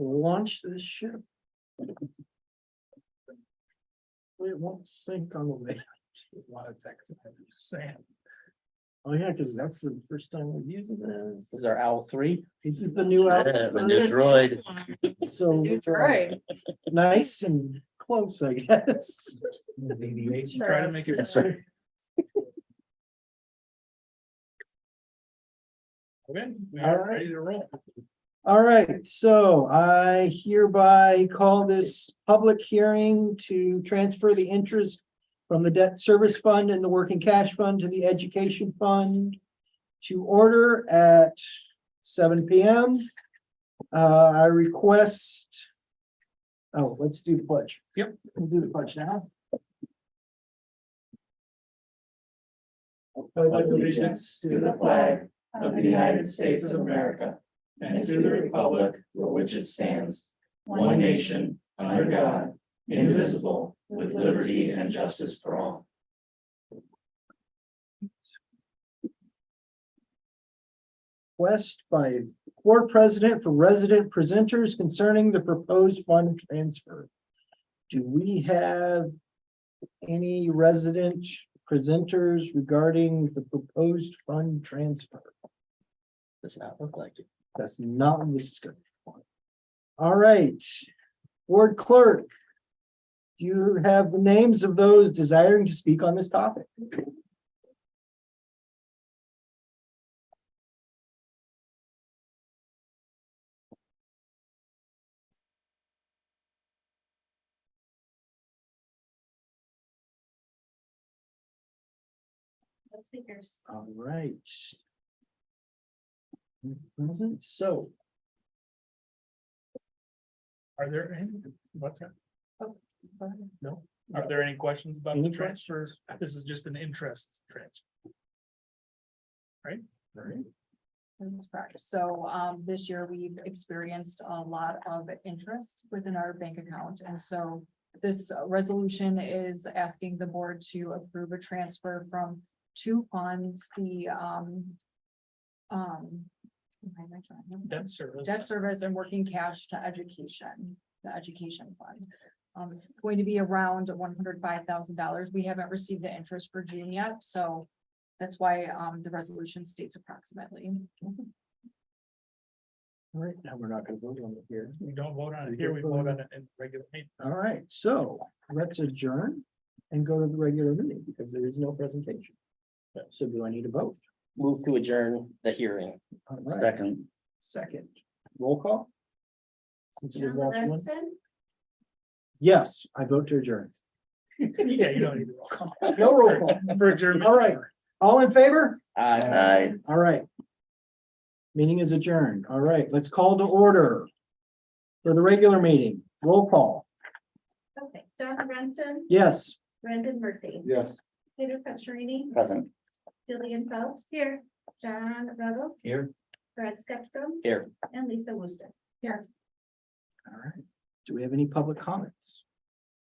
launch this ship. It won't sink on the way. There's a lot of text. I'm just saying. Oh, yeah, because that's the first time we're using this. This is our owl 3. This is the new Yeah, outfit. the new droid. So Right. nice and close, I guess. Try to make it. That's right. Okay, we All are right. ready to roll. All right, so I hereby call this public hearing to transfer the interest from the debt service fund and the working cash fund to the education fund to order at 7 p.m. I request. Oh, let's do the pledge. Yep. We'll do the pledge now. Allegiance to the flag of the United States of America and to the republic for which it stands, one nation, under God, indivisible, with liberty and justice for all. Request by board president for resident presenters concerning the proposed fund transfer. Do we have any resident presenters regarding the proposed fund transfer? Does not look like it. That's not what this is going to be. All right, board clerk. Do you have the names of those desiring to speak on this topic? Speakers. All right. Present, so. Are there any, what's that? Oh, go ahead. No. Are there any questions about the Any transfer? This is just an interest transfer. Right. That's correct. So this year we've experienced a lot of interest within our bank account. And so this resolution is asking the board to approve a transfer from two funds, the why am I trying? Debt service. Debt service and working cash to education, the education fund. It's going to be around $105,000. We haven't received the interest for June yet, so that's why the resolution states approximately. All right, now we're not gonna vote on it here. We don't vote on it here, we vote on it in regular meeting. All right, so let's adjourn and go to the regular meeting because there is no presentation. So do I need a vote? Move to adjourn the hearing. All right, second, roll call. Since it was last one. Yes, I vote to adjourn. Yeah, you don't need to roll call. No roll call. For adjournment. All right, all in favor? Aye. All right. Meeting is adjourned. All right, let's call to order for the regular meeting. Roll call. Okay, Don Renson, Yes. Brendan Murphy, Yes. Peter Pacerini, Present. Jillian Phelps here, John Ruggles, Here. Brad Skepstrom, Here. and Lisa Wooster. Here, All right. Do we have any public comments?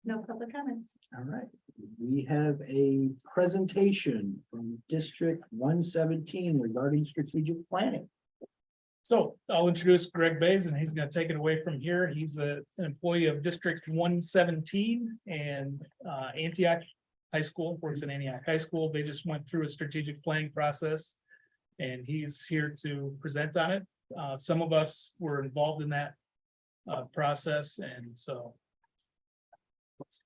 no public comments. All right. We have a presentation from District 117 regarding strategic planning. So I'll introduce Greg Bays and he's gonna take it away from here. He's an employee of District 117 and Antioch High School, works in Antioch High School. They just went through a strategic planning process. And he's here to present on it. Some of us were involved in that process, and so it's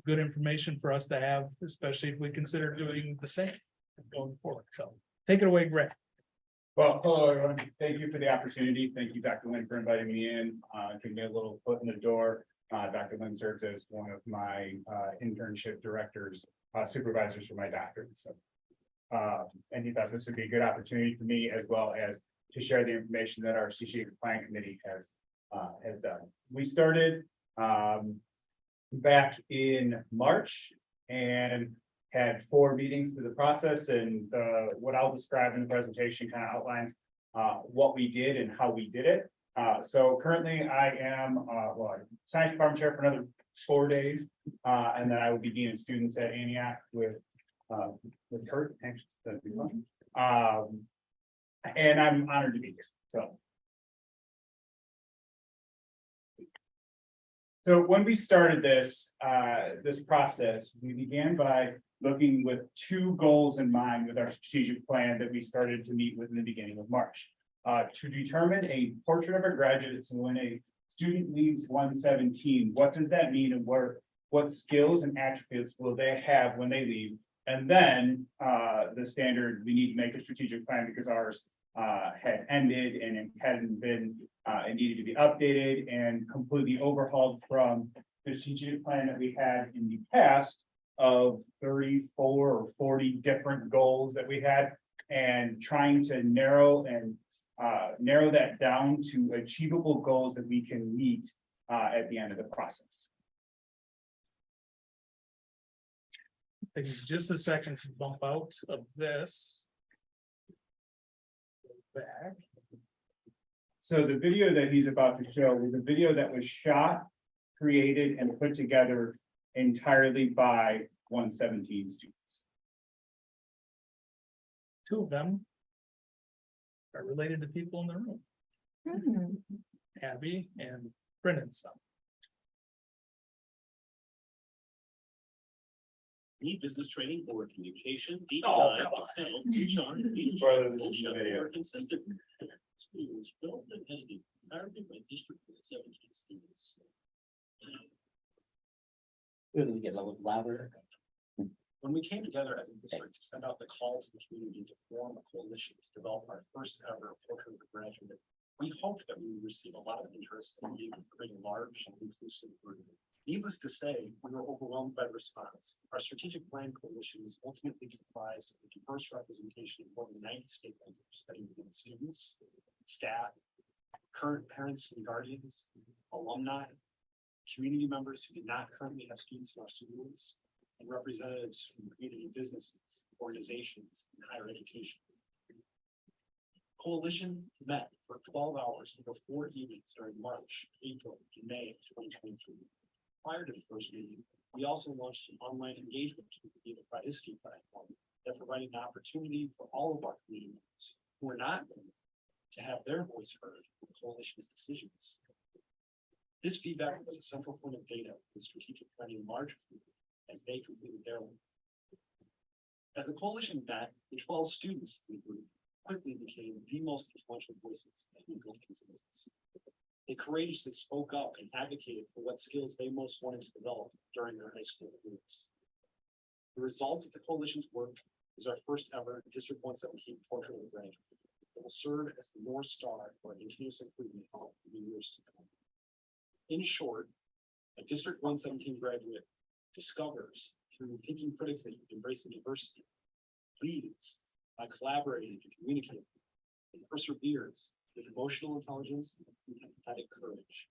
good information for us to have, especially if we consider doing the same going forward. So take it away, Greg. Well, hello, everyone. Thank you for the opportunity. Thank you, Dr. Lynn, for inviting me in, giving me a little foot in the door. Dr. Lynn serves as one of my internship directors, supervisors for my doctorate. So, and he thought this would be a good opportunity for me as well as to share the information that our strategic plan committee has done. We started back in March and had 4 meetings through the process, and what I'll describe in the presentation kind of outlines what we did and how we did it. So currently I am science department chair for another 4 days, and then I will be dean of students at Antioch with Kurt. Thanks. That'd be fun. And I'm honored to be here. So So when we started this, this process, we began by looking with two goals in mind with our strategic plan that we started to meet with in the beginning of March. To determine a portrait of a graduate, so when a student leaves 117, what does that mean and what skills and attributes will they have when they leave? And then the standard, we need to make a strategic plan because ours had ended and it hadn't been, it needed to be updated and completely overhauled from the strategic plan that we had in the past of 34 or 40 different goals that we had, and trying to narrow that down to achievable goals that we can meet at the end of the process. Take just a second to bump out of this. Back. So the video that he's about to show was a video that was shot, created, and put together entirely by 117 students. Two of them are related to people in the room, Abby and Brendan's son. Need business training or communication, deep Oh, dive, come on. sales, HR, leadership, Brother, this is bullshit, the video. or consistent. School was built and edited entirely by District 17 students. Really get a little louder. When we came together as a district to send out the call to the community to form a coalition to develop our first ever portrait of a graduate, we hoped that we would receive a lot of interest and be able to create a large and inclusive group. Needless to say, we were overwhelmed by the response. Our strategic plan coalition is ultimately comprised of a diverse representation of more than 90 stakeholders that include students, staff, current parents and guardians, alumni, community members who do not currently have students in our schools, and representatives from community businesses, organizations, and higher education. Coalition met for 12 hours over 4 evenings during March, April, and May of 2023. Prior to the first meeting, we also launched an online engagement via the Privacy platform that provided an opportunity for all of our community members who are not to have their voice heard in the coalition's decisions. This feedback was a central point of data for the strategic planning large group as they completed their work. As the coalition met, the 12 students in the group quickly became the most influential voices that we built consensus. They courageously spoke up and advocated for what skills they most wanted to develop during their high school years. The result of the coalition's work is our first ever District 117 portrait of a graduate that will serve as the North Star for continuous improvement in the years to come. In short, a District 117 graduate discovers through thinking critically and embracing diversity, leads by collaborating to communicate, and perseveres with emotional intelligence and empathetic courage.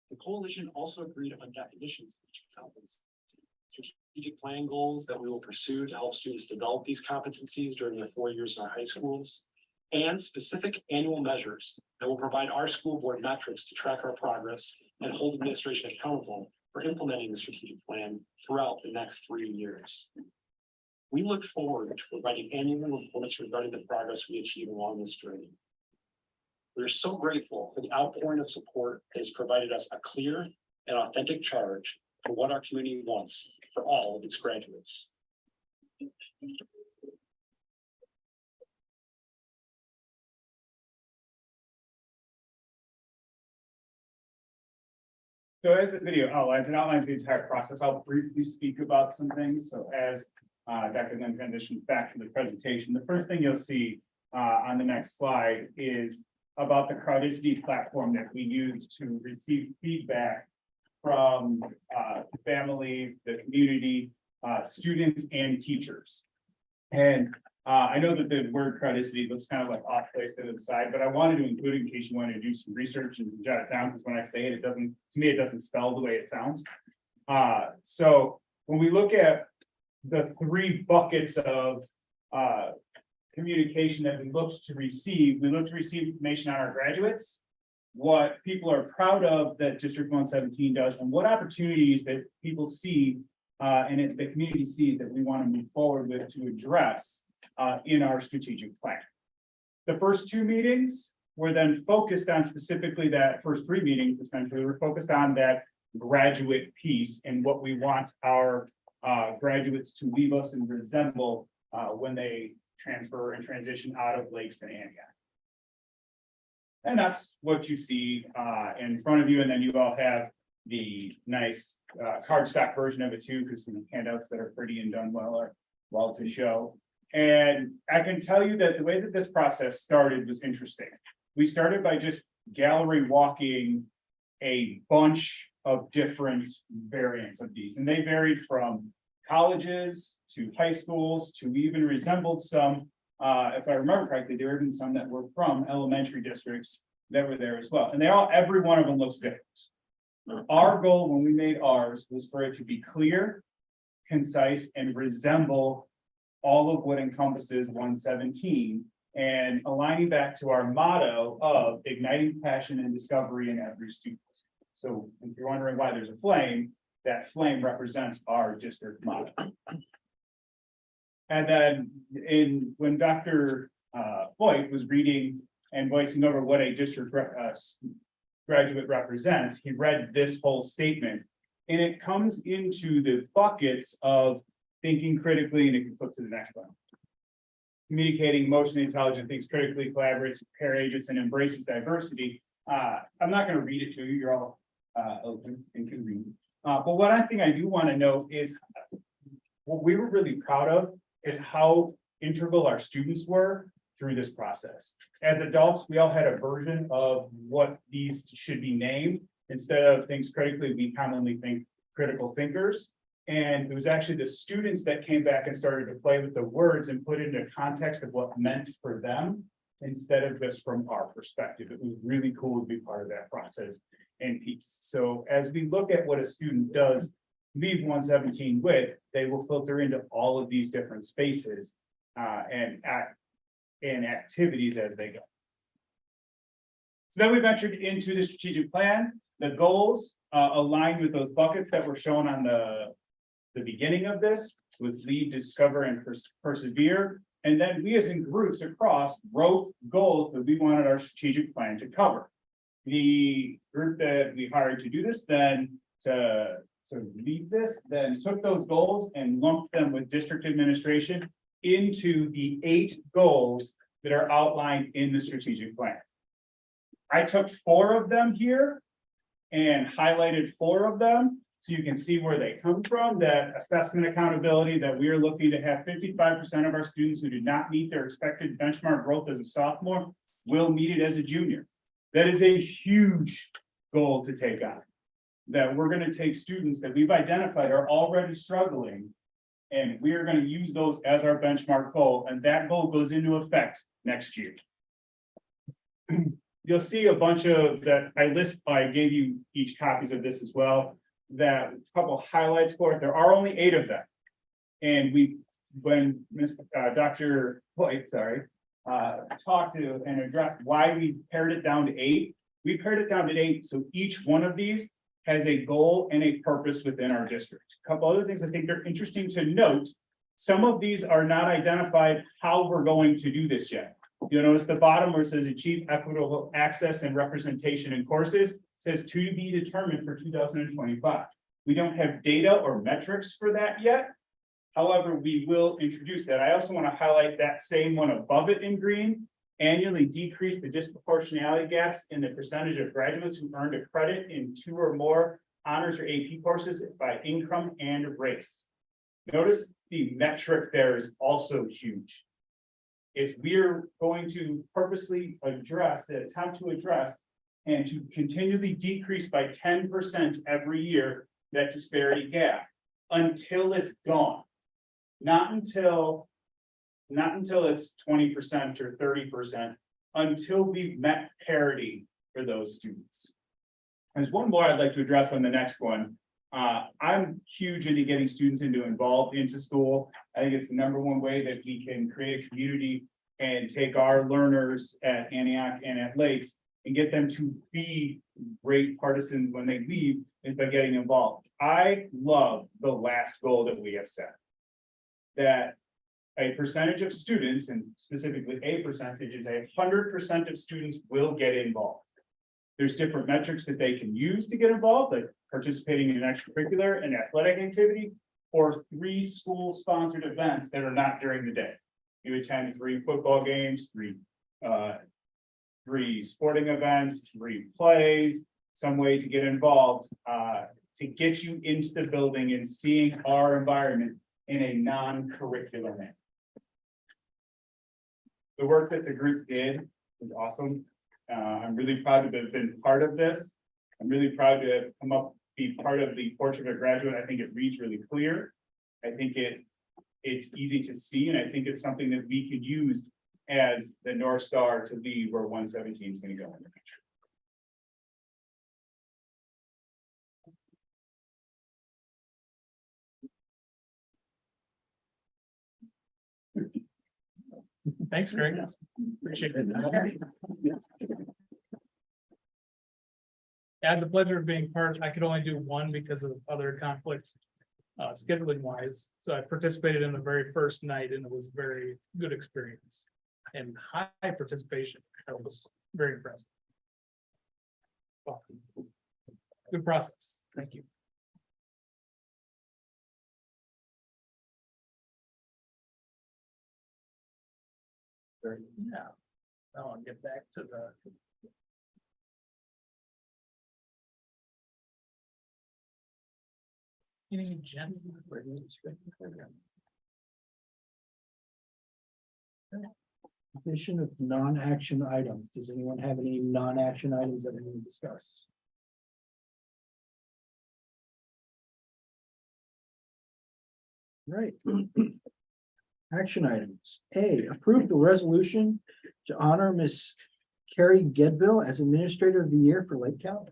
The coalition also agreed on definitions of each competence, strategic plan goals that we will pursue to help students develop these competencies during their 4 years in our high schools, and specific annual measures that will provide our school board metrics to track our progress and hold administration accountable for implementing the strategic plan throughout the next 3 years. We look forward to providing annual reports regarding the progress we achieve along this journey. We are so grateful for the outpouring of support that has provided us a clear and authentic charge for what our community wants for all of its graduates. So as the video outlines, it outlines the entire process. I'll briefly speak about some things. So as Dr. Lynn transitions back to the presentation, the first thing you'll see on the next slide is about the Crowdicity platform that we use to receive feedback from family, the community, students, and teachers. And I know that the word Crowdicity looks kind of like off place to the side, but I wanted to include it in case you wanted to do some research and jot it down, because when I say it, it doesn't, to me, it doesn't spell the way it sounds. So when we look at the 3 buckets of communication that we look to receive information on our graduates, what people are proud of that District 117 does, and what opportunities that people see and the community sees that we want to move forward with to address in our strategic plan. The first 2 meetings we're then focused on specifically that first 3 meetings, essentially, we're focused on that graduate piece and what we want our graduates to leave us and resemble when they transfer and transition out of Lakes and Antioch. And that's what you see in front of you, and then you all have the nice cardstock version of it too, because some handouts that are pretty and done well to show. And I can tell you that the way that this process started was interesting. We started by just gallery walking a bunch of different variants of these, and they varied from colleges to high schools to even resembled some, if I remember correctly, there were even some that were from elementary districts that were there as well. And every one of them looks different. Our goal when we made ours was for it to be clear, concise, and resemble all of what encompasses 117 and aligning back to our motto of igniting passion and discovery in every student. So if you're wondering why there's a flame, that flame represents our district motto. And then when Dr. Voigt was reading and voicing over what a district graduate represents, he read this whole statement, and it comes into the buckets of thinking critically, and it can flip to the next one. Communicating emotionally intelligent, thinks critically, collaborates, pair agents, and embraces diversity. I'm not going to read it to you, you're all open and can read. But what I think I do want to note is what we were really proud of is how integral our students were through this process. As adults, we all had a version of what these should be named. Instead of things critically, we commonly think critical thinkers. And it was actually the students that came back and started to play with the words and put it into context of what meant for them instead of just from our perspective. It was really cool to be part of that process and piece. So as we look at what a student does leave 117 with, they will filter into all of these different spaces and activities as they go. So then we ventured into the strategic plan. The goals align with those buckets that were shown on the beginning of this, with lead, discover, and persevere. And then we as in groups across wrote goals that we wanted our strategic plan to cover. The group that we hired to do this then to lead this, then took those goals and lumped them with district administration into the 8 goals that are outlined in the strategic plan. I took 4 of them here and highlighted 4 of them so you can see where they come from. That assessment accountability, that we are looking to have 55% of our students who did not meet their expected benchmark growth as a sophomore will meet it as a junior. That is a huge goal to take on. That we're going to take students that we've identified are already struggling, and we are going to use those as our benchmark goal, and that goal goes into effect next year. You'll see a bunch of that I gave you each copies of this as well, that a couple highlights for it. There are only 8 of them. And when Dr. White, talked to and addressed why we pared it down to 8, we pared it down to 8. So each one of these has a goal and a purpose within our district. A couple other things I think are interesting to note. Some of these are not identified how we're going to do this yet. You'll notice the bottom where it says achieve equitable access and representation in courses says to be determined for 2025. We don't have data or metrics for that yet. However, we will introduce that. I also want to highlight that same one above it in green. Annually decrease the disproportionality gaps in the percentage of graduates who earned a credit in 2 or more honors or AP courses by income and race. Notice the metric there is also huge. If we're going to purposely attempt to address and to continually decrease by 10% every year that disparity gap until it's gone, not until it's 20% or 30%, until we've met parity for those students. There's one more I'd like to address on the next one. I'm huge into getting students involved into school. I think it's the #1 way that we can create a community and take our learners at Antioch and at Lakes and get them to be great partisans when they leave is by getting involved. I love the last goal that we have set. That a percentage of students, and specifically a percentage, is 100% of students will get involved. There's different metrics that they can use to get involved, like participating in an extracurricular and athletic activity, or 3 school-sponsored events that are not during the day. You attend 3 football games, 3 sporting events, 3 plays, some way to get involved, to get you into the building and seeing our environment in a non-curricular manner. The work that the group did is awesome. I'm really proud to have been part of this. I'm really proud to have be part of the portrait of a graduate. I think it reads really clear. I think it's easy to see, and I think it's something that we could use as the North Star to lead where 117 is going to go in the future. Thanks, Greg. Appreciate it. I had the pleasure of being part. I could only do one because of other conflicts, scheduling wise. So I participated in the very first night, and it was a very good experience and high participation. That was very impressive. Well, good process. Thank you. Yeah. Now I'll get back to the. Meeting agenda. Definition of non-action items. Does anyone have any non-action items that we need to discuss? Right. Action items. A, approve the resolution to honor Miss Carrie Gedville as Administrator of the Year for Lake County.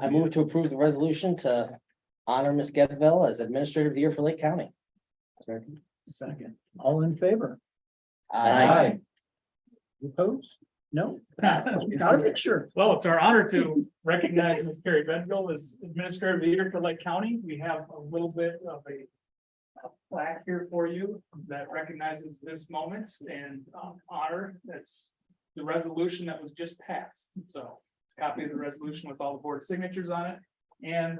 I move to approve the resolution to honor Ms. Gedville as Administrator of the Year for Lake County. Second, all in favor? Aye. Opposed? No? Gotta make sure. Well, it's our honor to recognize Ms. Carrie Bedville as Administrator of the Year for Lake County. We have a little bit of a plaque here for you that recognizes this moment and honor. That's the resolution that was just passed. So it's a copy of the resolution with all the board signatures on it and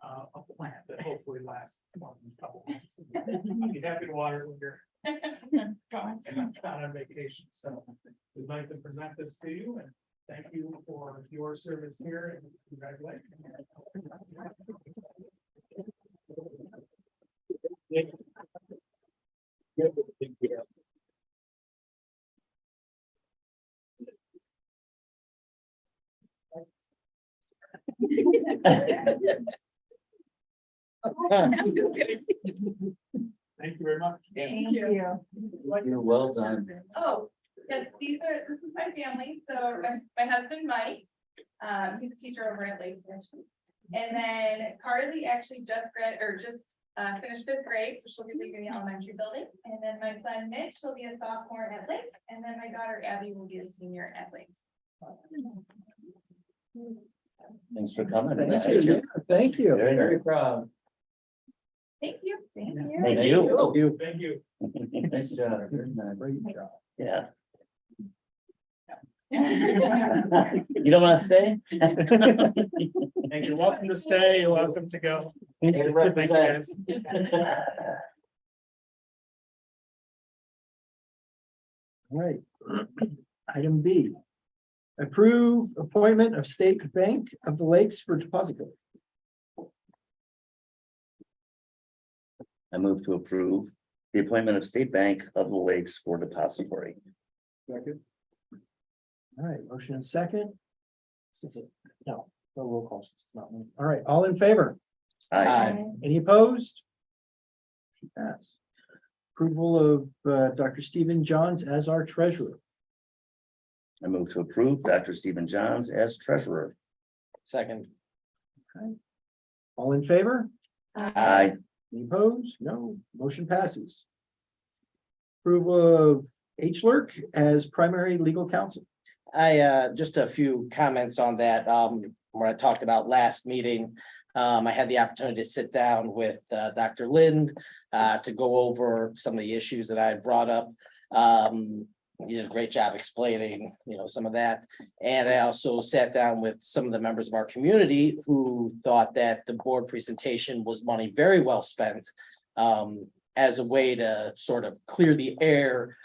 a plan that hopefully lasts more than a couple months. I'd be happy to water when you're on vacation. So we'd like to present this to you and thank you for your service here and congratulations. Thank you very much. Thank you. You're well done. Oh, yes, this is my family. So my husband, Mike, he's a teacher over at Lakes. And then Carly actually just finished 5th grade, so she'll be leaving the elementary building. And then my son Mitch, he'll be a sophomore at Lakes, and then my daughter Abby will be a senior at Lakes. Thanks for coming. Thank you. Very, very proud. Thank you. Thank you. Thank you. Thank you. Nice job. Very nice. Great job. Yeah. You don't want to stay? And you're welcome to stay. You're welcome to go. Thank you, guys. All right. Item B. Approve appointment of State Bank of the Lakes for depository. I move to approve the appointment of State Bank of the Lakes for depository. Second. All right, motion and second. No roll call. It's not me. All right, all in favor? Aye. Any opposed? Pass. Approval of Dr. Stephen Johns as our treasurer. I move to approve Dr. Stephen Johns as treasurer. Second. All in favor? Aye. Any opposed? No, motion passes. Approval of H. Lurk as primary legal counsel. Just a few comments on that, where I talked about last meeting. I had the opportunity to sit down with Dr. Lind to go over some of the issues that I had brought up. He did a great job explaining, some of that. And I also sat down with some of the members of our community who thought that the board presentation was money very well spent, as a way to sort of clear the air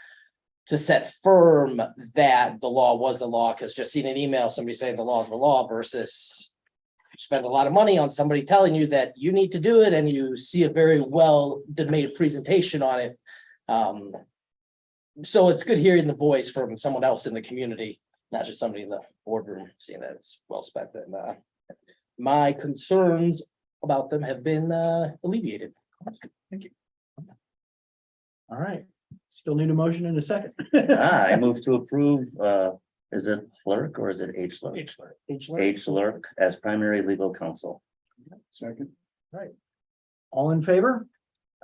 to set firm that the law was the law, because just seeing an email, somebody saying the law is the law versus spend a lot of money on somebody telling you that you need to do it, and you see a very well made presentation on it. So it's good hearing the voice from someone else in the community, not just somebody in the boardroom, seeing that it's well spent. And my concerns about them have been alleviated. Thank you. All right, still need a motion in a second. I move to approve, is it clerk or is it H clerk? H clerk as primary legal counsel. Second. All in favor?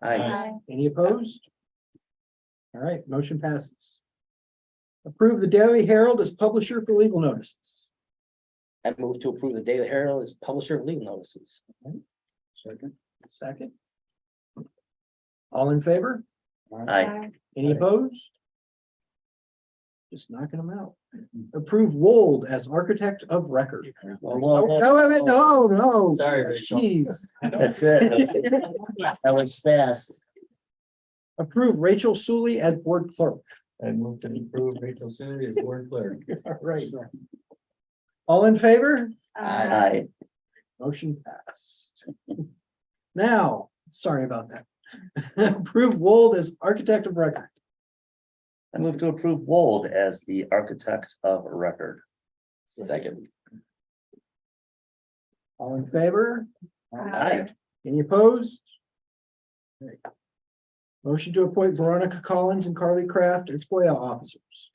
Aye. Any opposed? All right, motion passes. Approve the Daily Herald as publisher for legal notices. I move to approve the Daily Herald as publisher of legal notices. Second. All in favor? Aye. Any opposed? Just knocking them out. Approve Wold as architect of record. No. Sorry, Rachel. Jeez. That's it. That was fast. Approve Rachel Sully as board clerk. I move to approve Rachel Siri as board clerk. All right. All in favor? Aye. Motion passed. Now, sorry about that. Approve Wold as architect of record. I move to approve Wold as the architect of record. Second. All in favor? Aye. Any opposed? Right. Motion to appoint Veronica Collins and Carly Kraft as FOIA officers.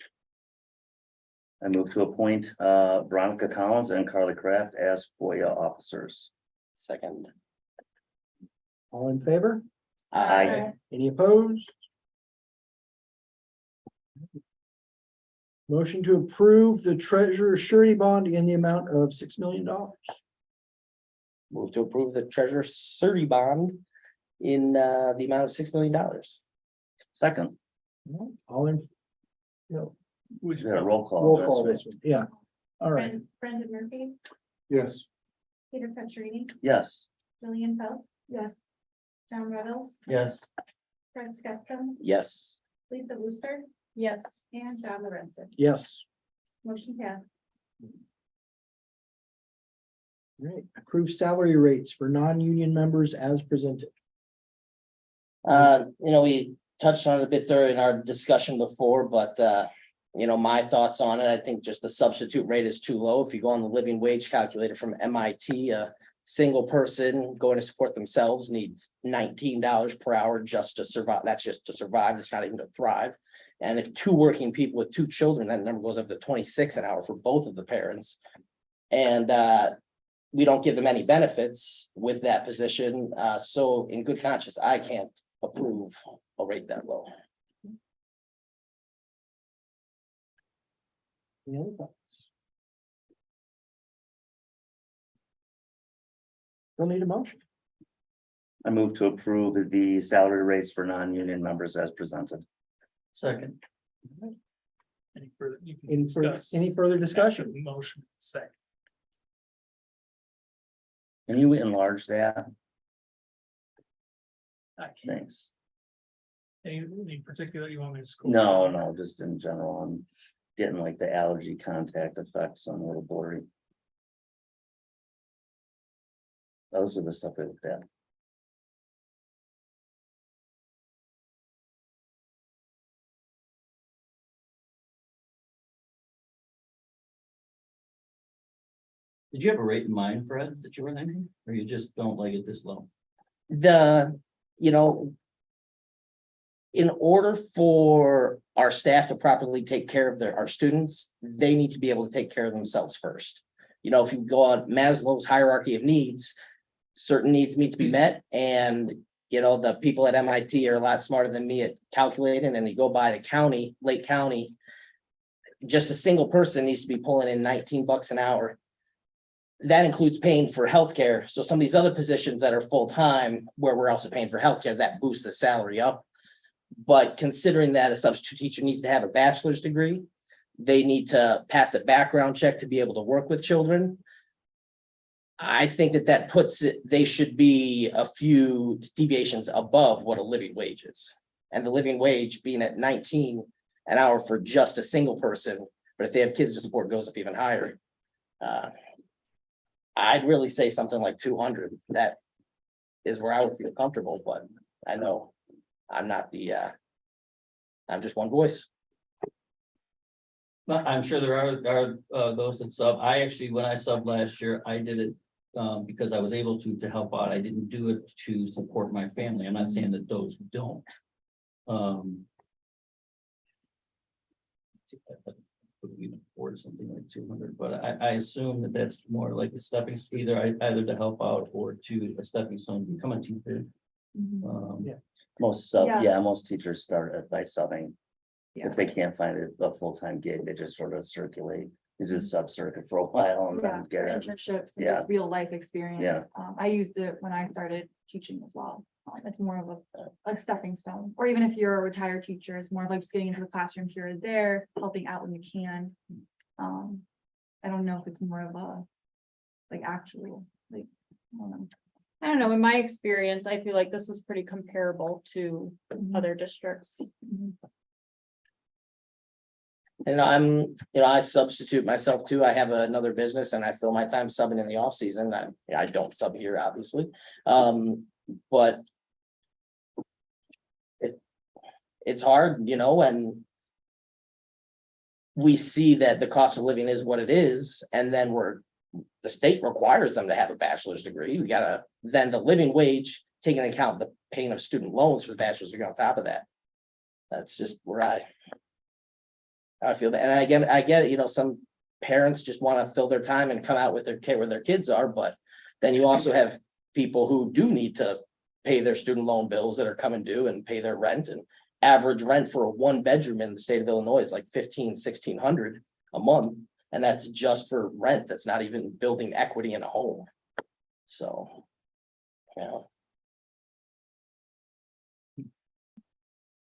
I move to appoint Veronica Collins and Carly Kraft as FOIA officers. Second. All in favor? Aye. Any opposed? Motion to approve the treasurer surety bond in the amount of $6 million. Move to approve the treasurer surety bond in the amount of $6 million. Second, All in. No, We we should got a roll call. roll call this one. Yeah. All right. Brendan Murphy, Yes. Peter Petrini, Yes. Jillian Phelps. Yes. John Reynolds, Yes. Fred Stephen, Yes. Lisa Wooster. Yes. And John Lorenzen. Yes. Motion passed. All right. Approve salary rates for non-union members as presented. We touched on it a bit during our discussion before, but my thoughts on it, I think just the substitute rate is too low. If you go on the living wage calculator from MIT, a single person going to support themselves needs $19 per hour just to survive. That's just to survive. It's not even to thrive. And if two working people with two children, that number goes up to 26 an hour for both of the parents. And we don't give them any benefits with that position. So in good conscience, I can't approve a rate that low. Any other thoughts? Still need a motion. I move to approve the salary rates for non-union members as presented. Second. Any further, you can discuss. Any further discussion? Motion, second. Can you enlarge that? Thanks. Any particular you want me to score? No, just in general, I'm getting like the allergy contact effects on little blurry. Those are the stuff I looked at. Did you have a rate in mind, Fred, that you were thinking, or you just don't like it this low? In order for our staff to properly take care of our students, they need to be able to take care of themselves first. If you go on Maslow's hierarchy of needs, certain needs need to be met. And, the people at MIT are a lot smarter than me at calculating, and you go by the county, Lake County, just a single person needs to be pulling in $19 an hour. that includes paying for healthcare. So some of these other positions that are full-time, where we're also paying for healthcare, that boosts the salary up. But considering that a substitute teacher needs to have a bachelor's degree, they need to pass a background check to be able to work with children. I think that puts it, they should be a few deviations above what a living wage is. And the living wage being at 19 an hour for just a single person, but if they have kids to support, goes up even higher. I'd really say something like 200. That is where I would feel comfortable, but I know I'm not I'm just one voice. But I'm sure there are those that sub. I actually, when I subbed last year, I did it because I was able to help out. I didn't do it to support my family. I'm not saying that those don't. We can afford something like 200, but I assume that that's more like a stepping, either to help out or to a stepping stone to become a teacher. Yeah. Most teachers start by subbing. Yeah. If they can't find a full-time gig, they just sort of circulate, they just sub-circuit for a while and Yeah, then get it. internships and Yeah. just real life experience. Yeah. I used it when I started teaching as well. It's more of a stepping stone, or even if you're a retired teacher, it's more of like just getting into the classroom here or there, helping out when you can. I don't know if it's more of a, like, actual, like, I don't know. I don't know, in my experience, I feel like this is pretty comparable to other districts. And I substitute myself too. I have another business and I fill my time subbing in the off season. I don't sub here, obviously. But it's hard, and we see that the cost of living is what it is, and then the state requires them to have a bachelor's degree. We gotta, then the living wage, taking into account the paying of student loans for the bachelor's degree on top of that. That's just where I feel that, and I get it, some parents just want to fill their time and come out with their kid where their kids are, but then you also have people who do need to pay their student loan bills that are coming due and pay their rent, and average rent for a 1-bedroom in the state of Illinois is like $1,500-1,600 a month. And that's just for rent. That's not even building equity in a home. So,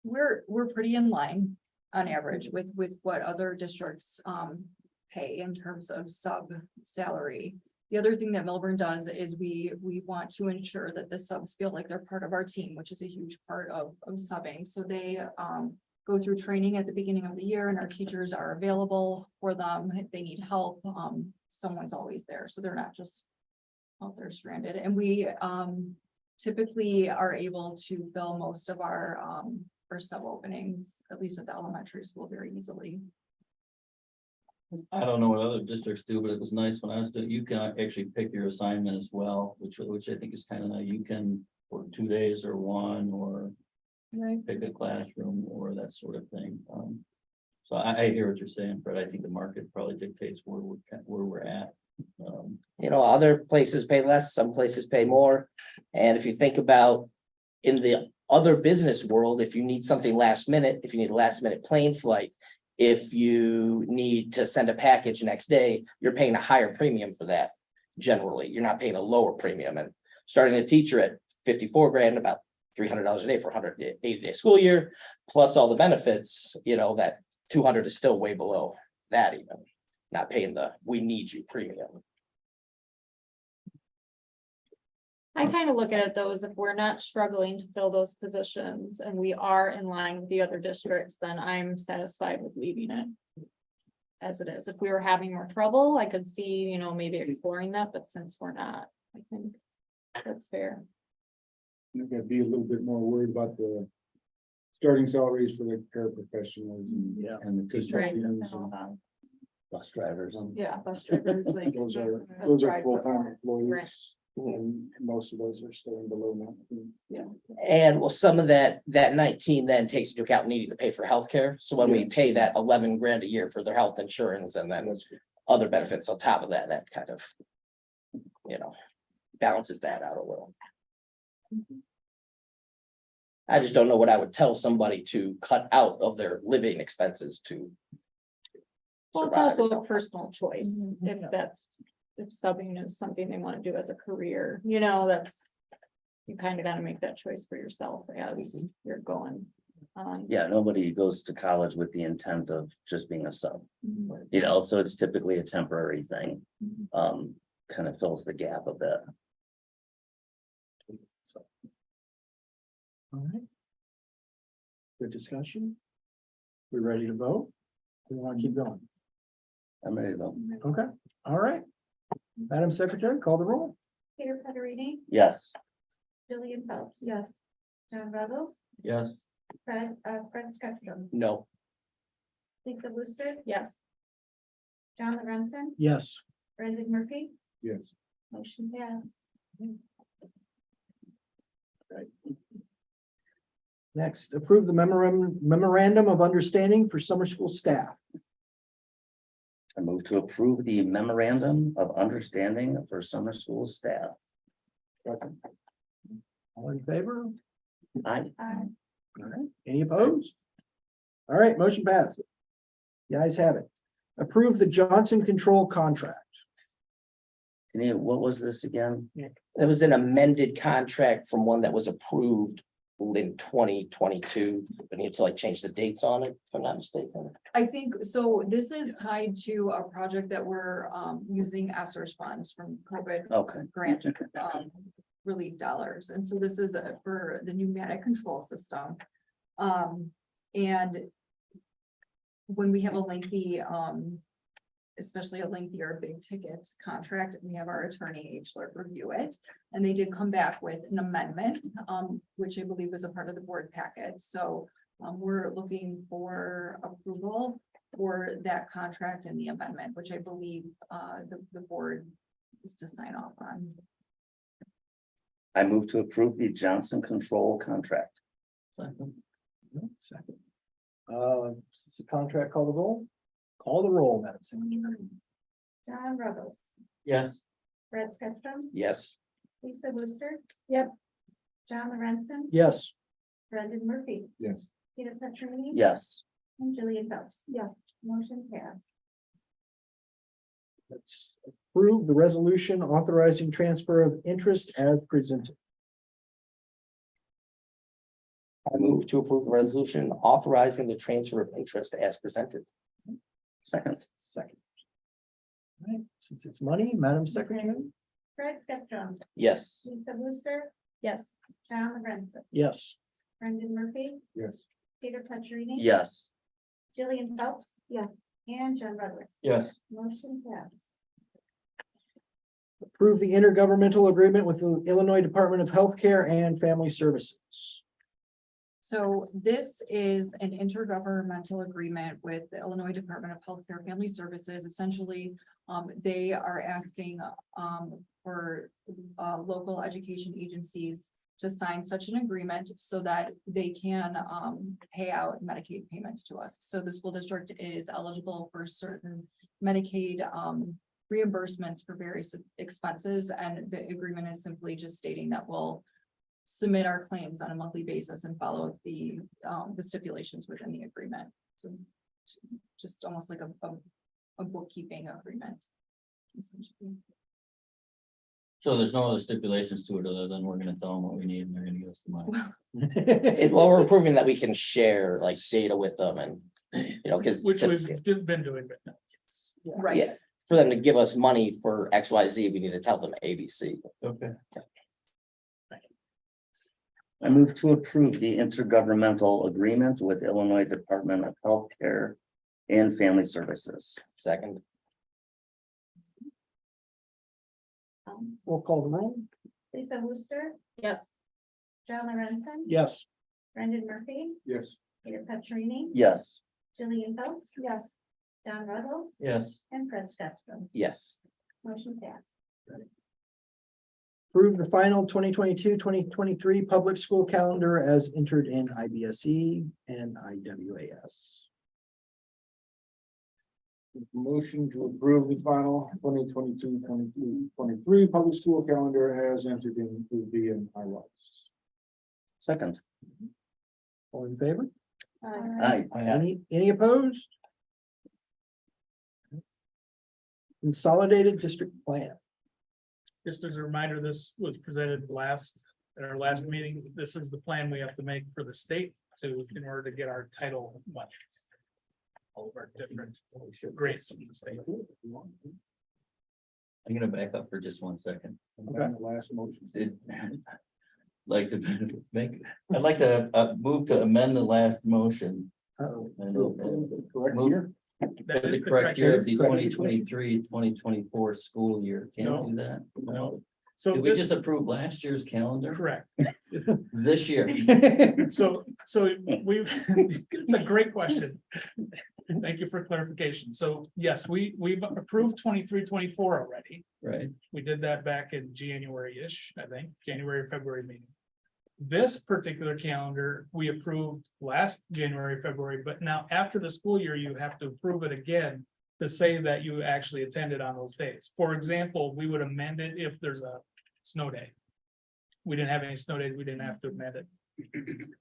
We're pretty in line on average with what other districts pay in terms of sub salary. The other thing that Millburn does is we want to ensure that the subs feel like they're part of our team, which is a huge part of subbing. So they go through training at the beginning of the year, and our teachers are available for them if they need help. Someone's always there, so they're not just out there stranded. And we typically are able to fill most of our sub openings, at least at the elementary school, very easily. I don't know what other districts do, but it was nice when I was doing, you can actually pick your assignment as well, which I think is kind of nice. You can for 2 days or one, or pick a classroom or that sort of thing. So I hear what you're saying, Fred. I think the market probably dictates where we're at. Other places pay less, some places pay more. And if you think about in the other business world, if you need something last minute, if you need a last minute plane flight, if you need to send a package next day, you're paying a higher premium for that. Generally, you're not paying a lower premium. And starting a teacher at $54,000, about $300 a day for 180-day school year, plus all the benefits, that 200 is still way below that, even not paying the "we need you" premium. I kind of look at it though, as if we're not struggling to fill those positions and we are in line with the other districts, then I'm satisfied with leaving it as it is. If we were having more trouble, I could see, maybe exploring that, but since we're not, I think that's fair. You're gonna be a little bit more worried about the starting salaries for the paraprofessionals. Yeah. And the Right. custodians and Bus drivers. Yeah, bus drivers, like. those are full-time employees. And most of those are staying below that. And some of that 19 then takes into account needing to pay for healthcare. So when we pay that 11 grand a year for their health insurance and then other benefits on top of that, that kind of, balances that out a little. I just don't know what I would tell somebody to cut out of their living expenses to Well, it's survive. also a personal choice, if that's if subbing is something they want to do as a career, you know, that's. You kind of got to make that choice for yourself as you're going on. Yeah, nobody goes to college with the intent of just being a sub, Mhm. you know, so it's typically a temporary thing. Mhm. Kind of fills the gap a bit. All right. Good discussion. We ready to vote? We want to keep going. I'm ready to go. Okay, all right. Madam Secretary, call the roll. Peter Peterini, Yes, Jillian Phelps. Yes. John Ruggles, Yes. Fred Skeffrum, No, Lisa Brewster, Yes, John Lorenzen, Yes. Brendan Murphy, Yes. motion passed. Next, approve the memorandum of understanding for summer school staff. I move to approve the memorandum of understanding for summer school staff. All in favor? I, All right, any opposed? All right, motion passed. The ayes have it. Approve the Johnson Control contract. what was this again? it was an amended contract from one that was approved in 2022. We need to like change the dates on it, if I'm not mistaken. I think, so this is tied to a project that we're using ESSER's funds from COVID Okay, grant relief dollars. And so this is for the pneumatic control system. And when we have a lengthy, especially a lengthier big ticket contract, we have our attorney H-Lert review it. And they did come back with an amendment, which I believe was a part of the board packet. So we're looking for approval for that contract and the amendment, which I believe the board is to sign off on. I move to approve the Johnson Control contract. Second. Second. Since the contract, call the roll. Call the roll, Madam Secretary. John Ruggles, Yes. Fred Skeffrum, Yes, Lisa Brewster. Yep. John Lorenzen, Yes. Brendan Murphy, Yes. Peter Peterini. Yes, And Jillian Phelps. Yes. Motion passed. Let's approve the resolution authorizing transfer of interest as presented. I move to approve a resolution authorizing the transfer of interest as presented. second. Second. All right, since it's money, Madam Secretary. Fred Skeffrum, Yes, Lisa Brewster, yes, John Lorenzen, Yes. Brendan Murphy, Yes. Peter Peterini. Yes, Jillian Phelps. Yes. And John Ruggles. Yes. Motion passed. Approve the intergovernmental agreement with the Illinois Department of Healthcare and Family Services. So this is an intergovernmental agreement with the Illinois Department of Healthcare and Family Services. Essentially, they are asking for local education agencies to sign such an agreement so that they can pay out Medicaid payments to us. So the school district is eligible for certain Medicaid reimbursements for various expenses, and the agreement is simply just stating that we'll submit our claims on a monthly basis and follow the stipulations within the agreement. So just almost like a bookkeeping agreement. Essentially. So there's no other stipulations to it other than we're gonna tell them what we need and they're gonna give us the money. well, we're approving that we can share like data with them and, you know, because. Which we've been doing. But no. Right. Yeah, for them to give us money for XYZ, we need to tell them ABC. Okay. I move to approve the intergovernmental agreement with Illinois Department of Healthcare and Family Services. Second, We'll call the roll. Lisa Brewster, yes, John Lorenzen, Yes. Brendan Murphy, Yes. Peter Peterini. Yes, Jillian Phelps. Yes. John Ruggles Yes. and Fred Skeffrum. yes, Motion passed. Approve the final 2022-2023 public school calendar as entered in IBSE and IWAS. Motion to approve the final 2022-2023 public school calendar as entered in the ILOS. second. All in favor? Aye. Any opposed? consolidated district plan. Just as a reminder, this was presented at our last meeting. This is the plan we have to make for the state in order to get our title monies. All of our different grants from the state. I'm gonna back up for just 1 second. Okay. The last motion. Like to I'd like to move to amend the last motion. Uh-oh. And Correct move year? That for is the correct year of the correct. 2023-2024 school year. Can No. we do that? No. So Did we this, just approve last year's calendar correct. this year? So it's a great question. Thank you for clarification. So yes, we've approved 23-24 already. Right, We did that back in January-ish, I think, January, or February meeting. This particular calendar, we approved last January, February, but now after the school year, you have to approve it again to say that you actually attended on those days. For example, we would amend it if there's a snow day. We didn't have any snow days, we didn't have to amend it.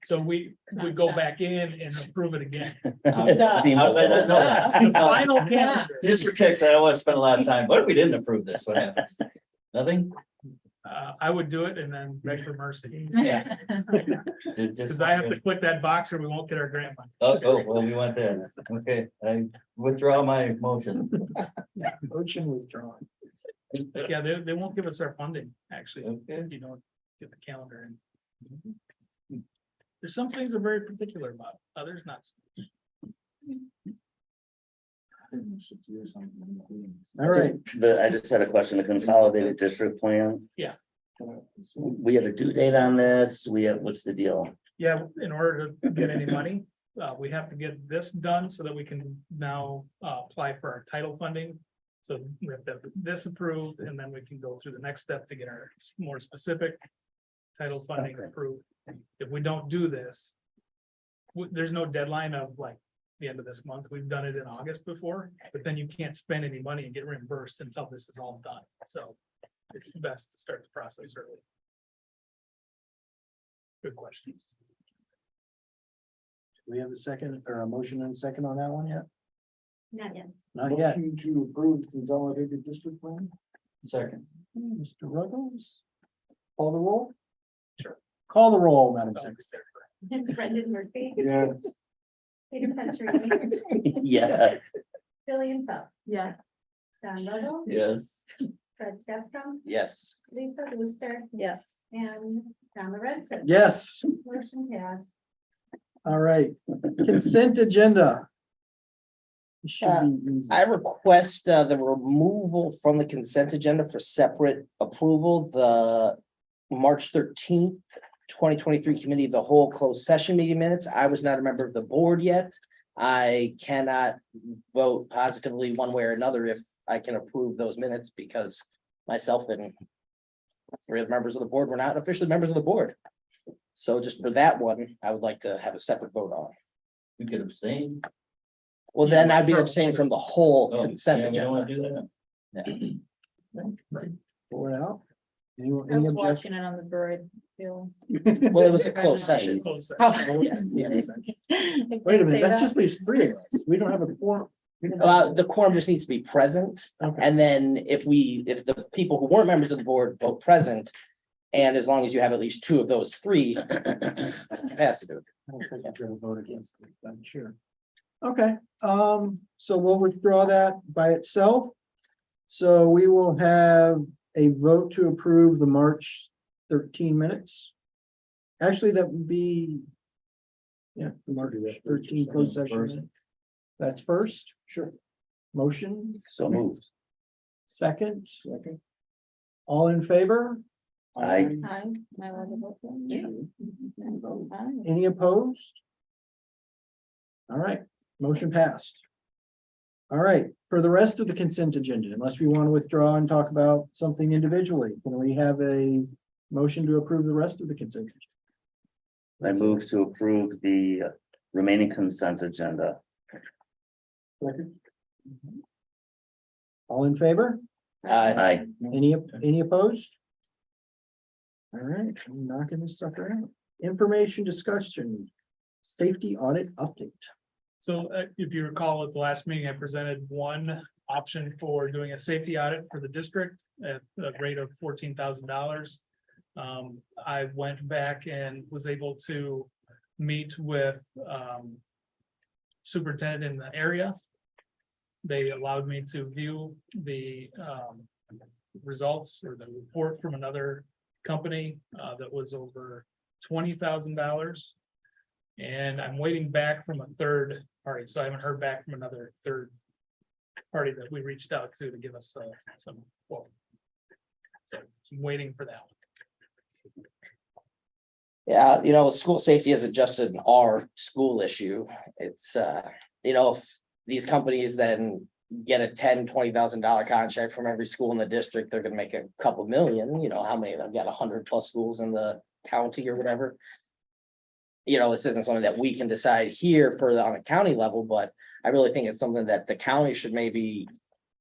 So we go back in and approve it again. The final calendar. Just for kicks, I don't want to spend a lot of time. What if we didn't approve this? What happens? Nothing? I would do it and then beg for mercy. Yeah. Because I have to click that box or we won't get our grant money. Oh, well, we want that. Okay, I withdraw my motion. Motion withdrawn. Yeah, they won't give us our funding, actually, Okay. if you don't get the calendar in. There's some things are very particular about, others not. so All right, I just had a question, the consolidated district plan. Yeah. We have a due date on this, what's the deal? Yeah, in order to get any money, we have to get this done so that we can now apply for our title funding. So we have to have this approved and then we can go through the next step to get our more specific title funding Okay. approved. If we don't do this, there's no deadline of like the end of this month. We've done it in August before, but then you can't spend any money and get reimbursed until this is all done. So it's best to start the process early. Good questions. we have a second or a motion and a second on that one yet? Not yet. Not yet. Motion to approve consolidated district plan. Second. Mr. Ruggles? Call the roll? Sure. Call the roll, Madam Secretary. Brendan Murphy. Yeah. Peter Petrino. Yeah, Jillian Phelps. Yeah. John Ruggles. Yes. Fred Stepstrom. Yes. Lisa Brewster. Yes. And John Lorenzen. Yes, Motion passed. all right. Consent agenda. It should be easy. I request the removal from the consent agenda for separate approval, the March 13th, 2023 committee of the whole closed session meeting minutes. I was not a member of the board yet. I cannot vote positively one way or another if I can approve those minutes because myself and 3 of the members of the board were not officially members of the board. So just for that one, I would like to have a separate vote on. We could abstain. Well, then I'd be abstaining from the whole Oh, consent yeah, we don't want agenda. to do that. Pull it out. Anyone, I any was objection? watching it on the bird. Bill. Well, it was a closed session. Close that. Oh, Yes, yes. Wait a minute, that just leaves 3 of us. We don't have a quorum. The quorum just needs to be present, Okay. and then if the people who weren't members of the board vote present. And as long as you have at least 2 of those 3. Capacity. I don't think I'd ever vote against it, I'm sure. Okay, so we'll withdraw that by itself. So we will have a vote to approve the March 13 minutes. Actually, that would be. Yeah, the March 13 closed session. That's first. Sure. Motion, so moved. second. All in favor? Aye. Hi, am I allowed to vote then? Yeah. Aye. Any opposed? All right, motion passed. All right, for the rest of the consent agenda, unless we want to withdraw and talk about something individually, can we have a motion to approve the rest of the consent? I move to approve the remaining consent agenda. All in favor? Aye. Any opposed? All right, I'm knocking this sucker out. Information discussion, safety audit update. So if you recall at the last meeting, I presented one option for doing a safety audit for the district at a rate of $14,000. I went back and was able to meet with superintendent in the area. They allowed me to view the results or the report from another company that was over $20,000. And I'm waiting back from a third party, so I haven't heard back from another third party that we reached out to give us some quote. So I'm waiting for that one. Yeah, you know, school safety isn't just an our school issue. It's, you know, if these companies then get a $10,000-$20,000 contract from every school in the district, they're gonna make a couple million, you know, how many of them got 100+ schools in the county or whatever. You know, this isn't something that we can decide here for on a county level, but I really think it's something that the county should maybe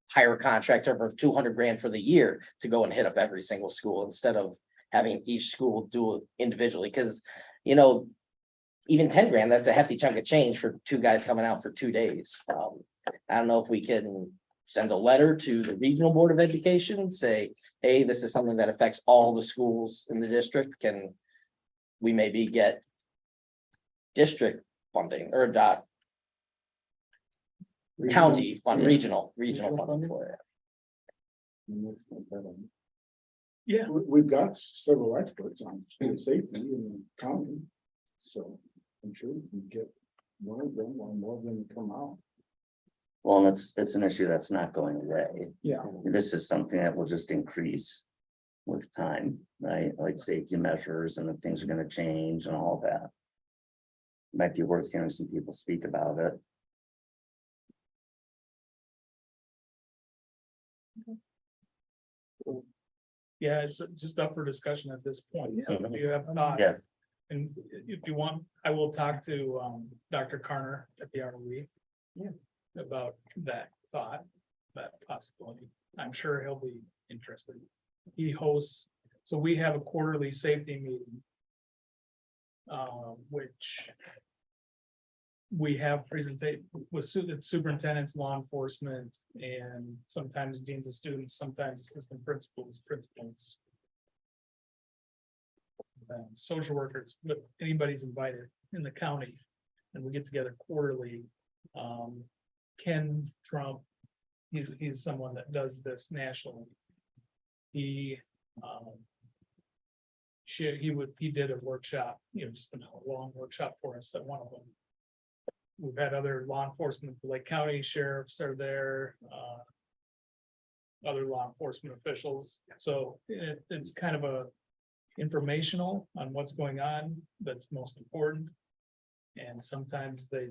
hire a contractor for 200 grand for the year to go and hit up every single school instead of having each school do it individually, because, you know, even 10 grand, that's a hefty chunk of change for two guys coming out for 2 days. I don't know if we can send a letter to the regional board of education and say, hey, this is something that affects all the schools in the district. Can we maybe get district funding or county fund, regional funding for it? Yeah, We've got several experts on school safety in the county, so I'm sure we can get one of them or more of them to come out. Well, it's an issue that's not going away. Yeah. This is something that will just increase with time, right? Like safety measures and the things are gonna change and all that. Might be worth hearing some people speak about it. yeah, it's just up for discussion at this point. So if you have thoughts. Yes. And if you want, I will talk to Dr. Carner at the ROE. Yeah. About that thought, that possibility. I'm sure he'll be interested. He hosts, so we have a quarterly safety meeting. Which we have presentation with superintendents, law enforcement, and sometimes deans of students, sometimes assistant principals, social workers, but anybody's invited in the county, and we get together quarterly. Ken Trump, he's someone that does this nationally. He did a workshop, you know, just a long workshop for us at one of them. We've had other law enforcement, Lake County sheriffs are there, other law enforcement officials. So it's kind of a informational on what's going on that's most important. And sometimes they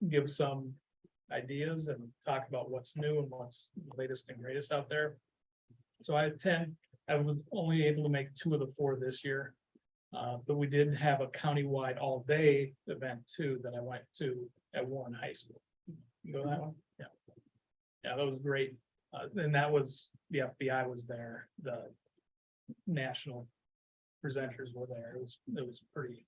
give some ideas and talk about what's new and what's the latest and greatest out there. So I was only able to make 2 of the 4 this year. But we did have a countywide all-day event too that I went to at Warren High School. You go to that one? Yeah. Yeah, that was great. And that was, the FBI was there, the national presenters were there. It was pretty.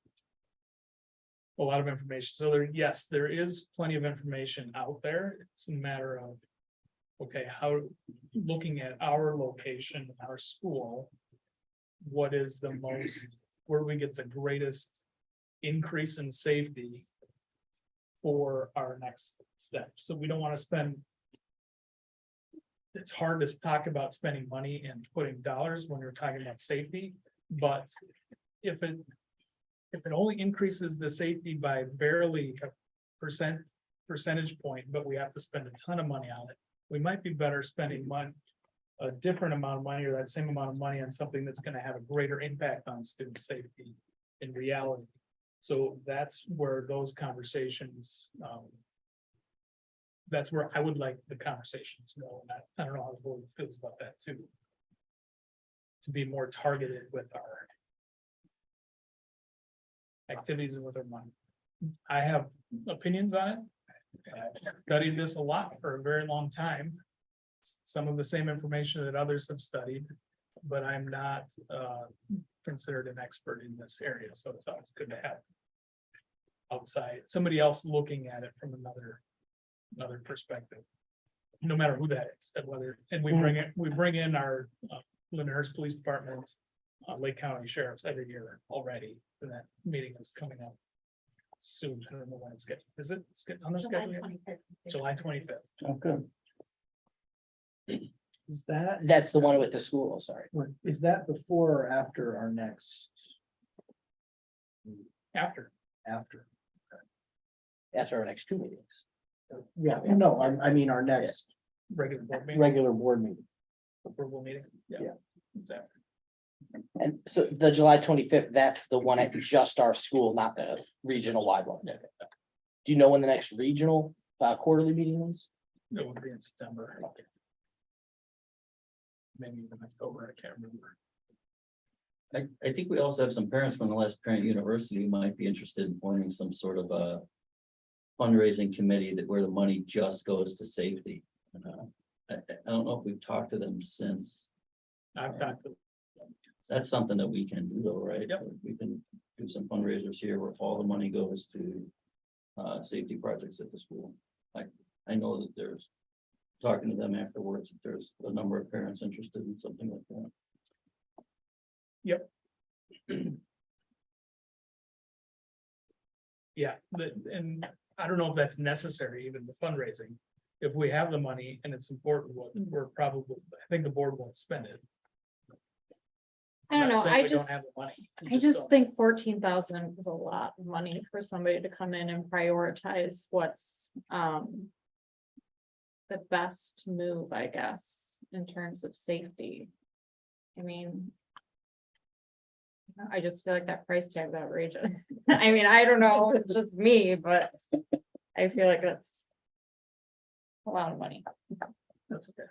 A lot of information. So yes, there is plenty of information out there. It's a matter of, okay, how, looking at our location, our school, what is the most, where we get the greatest increase in safety for our next step. So we don't want to spend. It's hard to talk about spending money and putting dollars when you're talking about safety, but if it only increases the safety by barely a percentage point, but we have to spend a ton of money on it, we might be better spending a different amount of money or that same amount of money on something that's going to have a greater impact on student safety in reality. So that's where those conversations, that's where I would like the conversations to go. I don't know how the board feels about that too. To be more targeted with our activities and with our money. I have opinions on it. I've studied this a lot for a very long time. Some of the same information that others have studied, but I'm not considered an expert in this area, so it's always good to have outside somebody else looking at it from another perspective. no matter who that is, and whether, and we bring in our Lyndhurst Police Department, Lake County Sheriffs every year already, and that meeting is coming up soon. I don't know when it's scheduled. Is it on the schedule? yet? July 25th. Okay. Is that, That's the one with the school, sorry. is that before or after our next, After, after? After our next two meetings. Yeah, no, I mean, our next regular board meeting, regular board meeting. approval meeting. Yeah. Exactly. And so the July 25th, that's the one at just our school, not the regional wide one. Yeah. Do you know when the next regional quarterly meeting is? It would be in September. Maybe even October, I can't remember. I think we also have some parents from the West Parent University who might be interested in forming some sort of a fundraising committee that where the money just goes to safety. I don't know if we've talked to them since. I've talked to, That's something that we can do though, right? Yep. We can do some fundraisers here where all the money goes to safety projects at the school. I know that there's talking to them afterwards, if there's a number of parents interested in something like that. yeah, and I don't know if that's necessary, even the fundraising. If we have the money and it's important, we're probably, I think the board won't spend it. I don't Not know, saying I we don't just, have the money. We I just don't. think 14,000 is a lot of money for somebody to come in and prioritize what's, the best move, I guess, in terms of safety. I mean. I just feel like that price tag's outrageous. I mean, I don't know, it's just me, but I feel like that's a lot of money. That's okay.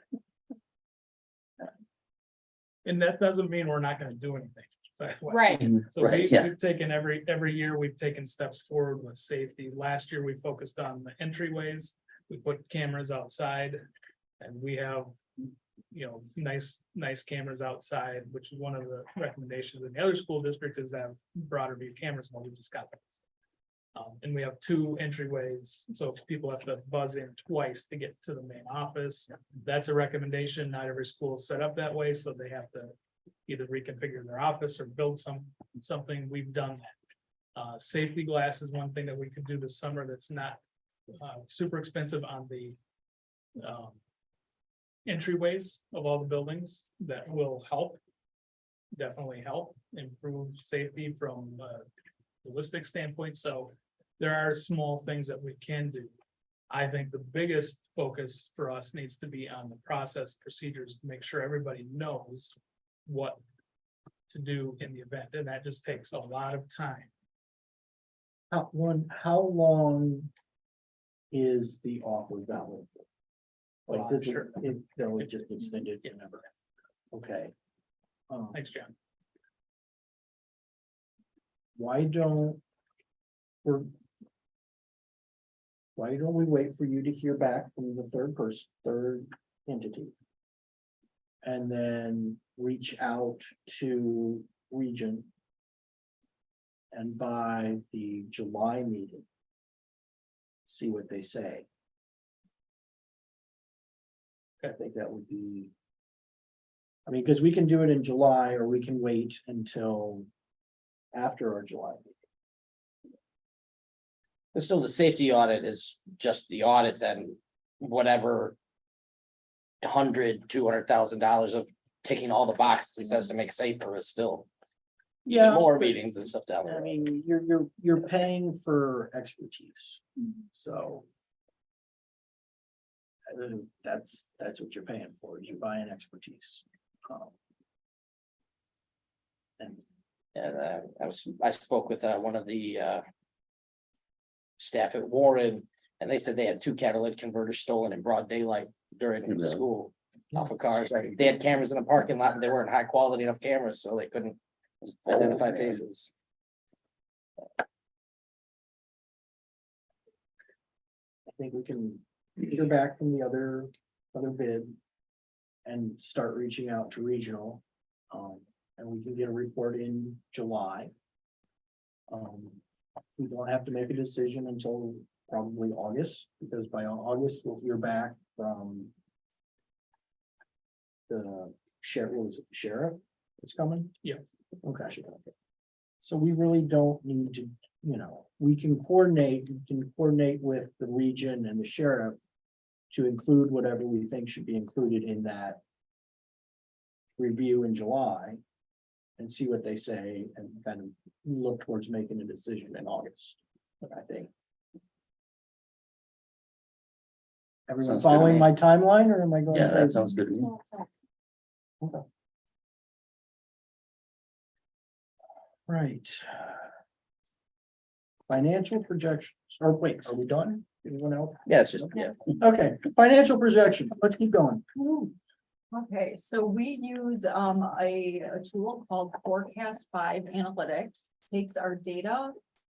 And that doesn't mean we're not gonna do anything. by the way. Right, So Right, yeah. we've taken every year, we've taken steps forward with safety. Last year, we focused on the entryways. We put cameras outside. And we have, you know, nice cameras outside, which is one of the recommendations in the other school district is that broader view cameras, well, we just got those. And we have 2 entryways, so if people have to buzz in twice to get to the main office. That's a recommendation. Not every school is set up that way, so they have to either reconfigure their office or build something. We've done that. Safety glass is one thing that we could do this summer that's not super expensive on the entryways of all the buildings that will help. Definitely help improve safety from a holistic standpoint, so there are small things that we can do. I think the biggest focus for us needs to be on the process procedures to make sure everybody knows what to do in the event, and that just takes a lot of time. How long is the offer valid? Like this, Sure. that was just extended, Yeah, never. okay. Thanks, John. Why don't we wait for you to hear back from the third entity? And then reach out to Region. And by the July meeting. See what they say. I think that would be. I mean, because we can do it in July, or we can wait until after our July. But still, the safety audit is just the audit, then whatever. $200,000 of ticking all the boxes he says to make safer is still. Yeah. More but- meetings and stuff down I there. mean, you're paying for expertise, so. That's what you're paying for, you buy an expertise. And And I spoke with one of the staff at Warren, and they said they had 2 catalytic converters stolen in broad daylight during Really? school. Off of cars, they had cameras in the parking lot, and they weren't high quality enough cameras, so they couldn't identify man. faces. I think we can hear back from the other bid. And start reaching out to regional. And we can get a report in July. We don't have to make a decision until probably August, because by August we'll hear back from the sheriff, what was it, sheriff is coming? Yeah. Okay. So we really don't need to, we can coordinate with the region and the sheriff to include whatever we think should be included in that review in July and see what they say and kind of look towards making a decision in August, I think. Everyone Sounds good to following me. my timeline, or am I going? Yeah, that crazy? sounds good to me. Right. Financial projections, or wait, are we done? Anyone else? Yeah, it's just, yeah. Okay, financial projection, let's keep going. Okay, so we use a tool called Forecast 5 Analytics, takes our data,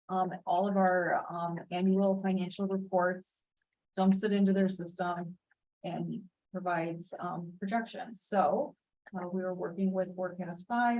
all of our annual financial reports, dumps it into their system and provides projections. So we were working with Forecast 5.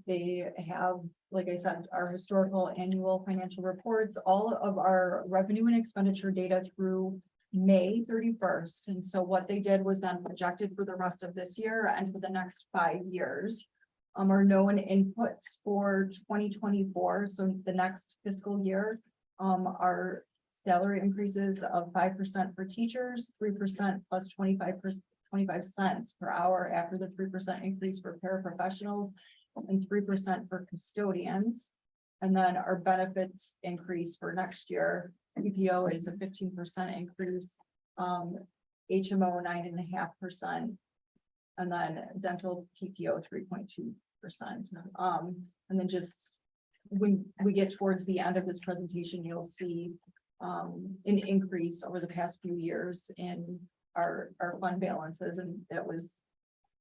They have, like I said, our historical annual financial reports, all of our revenue and expenditure data through May 31st. And so what they did was then projected for the rest of this year and for the next 5 years. Our known inputs for 2024, so the next fiscal year, are salary increases of 5% for teachers, 3% plus 25 cents per hour after the 3% increase for paraprofessionals and 3% for custodians. And then our benefits increase for next year. PPO is a 15% increase, HMO 9.5%, and then dental PPO 3.2%. And then just when we get towards the end of this presentation, you'll see an increase over the past few years in our fund balances, and that was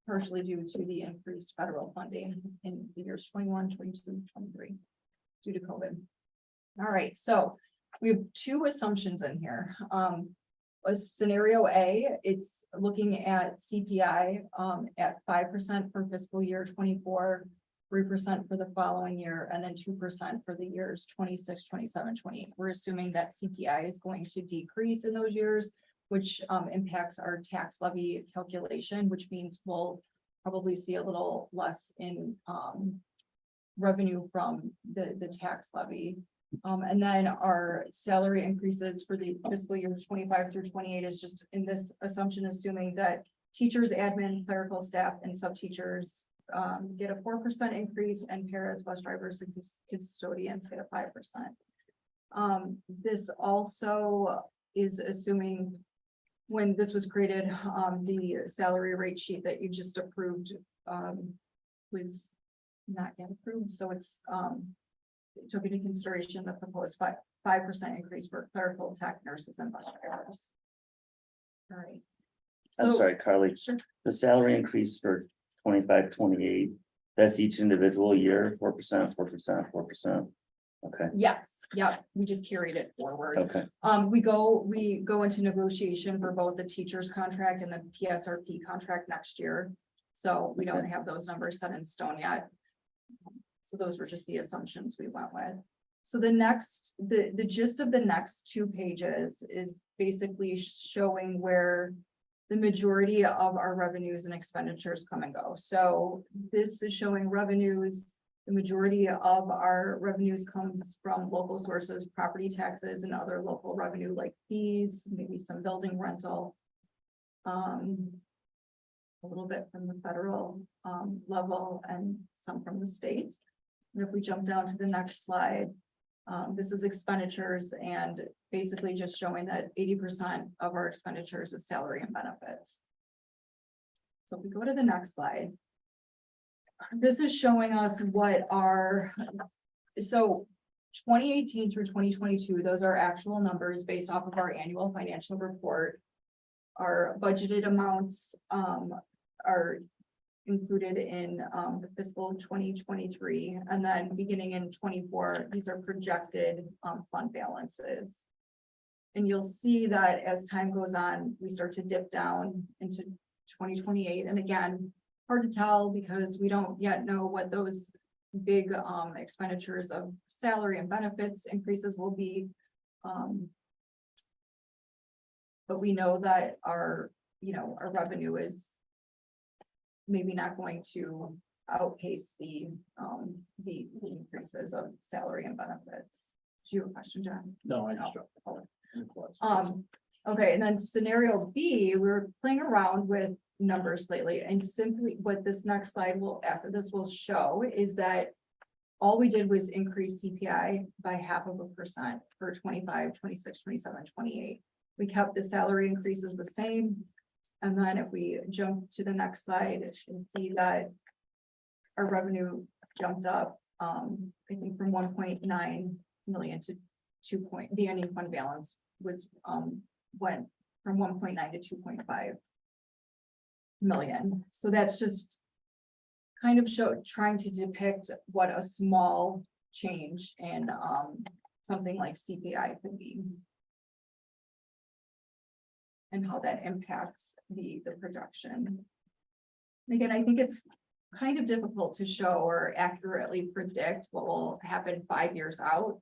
partially due to the increased federal funding in the years 21, 22, 23 due to COVID. All right, so we have two assumptions in here. A scenario A, it's looking at CPI at 5% for fiscal year 24, 3% for the following year, and then 2% for the years 26, 27, 28. We're assuming that CPI is going to decrease in those years, which impacts our tax levy calculation, which means we'll probably see a little less in revenue from the tax levy. And then our salary increases for the fiscal years 25 through 28 is just in this assumption, assuming that teachers, admin, clerical staff, and sub teachers get a 4% increase, and paras, bus drivers, and custodians get a 5%. This also is assuming when this was created, the salary rate sheet that you just approved was not yet approved, so it's it took into consideration the proposed 5% increase for clerical, tech, nurses, and bus drivers. All right. I'm So- sorry, Carly, Sure. the salary increase for 25, 28, that's each individual year, 4%, 4%, 4%. Okay, Yes, yeah, we just carried it forward. okay, We go into negotiation for both the teacher's contract and the PSRP contract next year. So we don't Okay. have those numbers set in stone yet. So those were just the assumptions we went with. So the gist of the next 2 pages is basically showing where the majority of our revenues and expenditures come and go. So this is showing revenues. The majority of our revenues comes from local sources, property taxes, and other local revenue like fees, maybe some building rental. A little bit from the federal level and some from the state. And if we jump down to the next slide, this is expenditures, and basically just showing that 80% of our expenditures is salary and benefits. So if we go to the next slide, this is showing us what our, so 2018 through 2022, those are actual numbers based off of our annual financial report. Our budgeted amounts are included in the fiscal 2023, and then beginning in 24, these are projected fund balances. And you'll see that as time goes on, we start to dip down into 2028. And again, hard to tell because we don't yet know what those big expenditures of salary and benefits increases will be. But we know that our revenue is maybe not going to outpace the increases of salary and benefits. Do you have a question, John? No, I just. Okay, and then scenario B, we were playing around with numbers lately, and simply what this next slide will, after this will show, is that all we did was increase CPI by 0.5% for 25, 26, 27, 28. We kept the salary increases the same. And then if we jump to the next slide, you can see that our revenue jumped up, I think from 1.9 million to the ending fund balance was, went from 1.9 to 2.5 million. So that's just kind of trying to depict what a small change in, something like CPI could be. And how that impacts the projection. And again, I think it's kind of difficult to show or accurately predict what will happen 5 years out.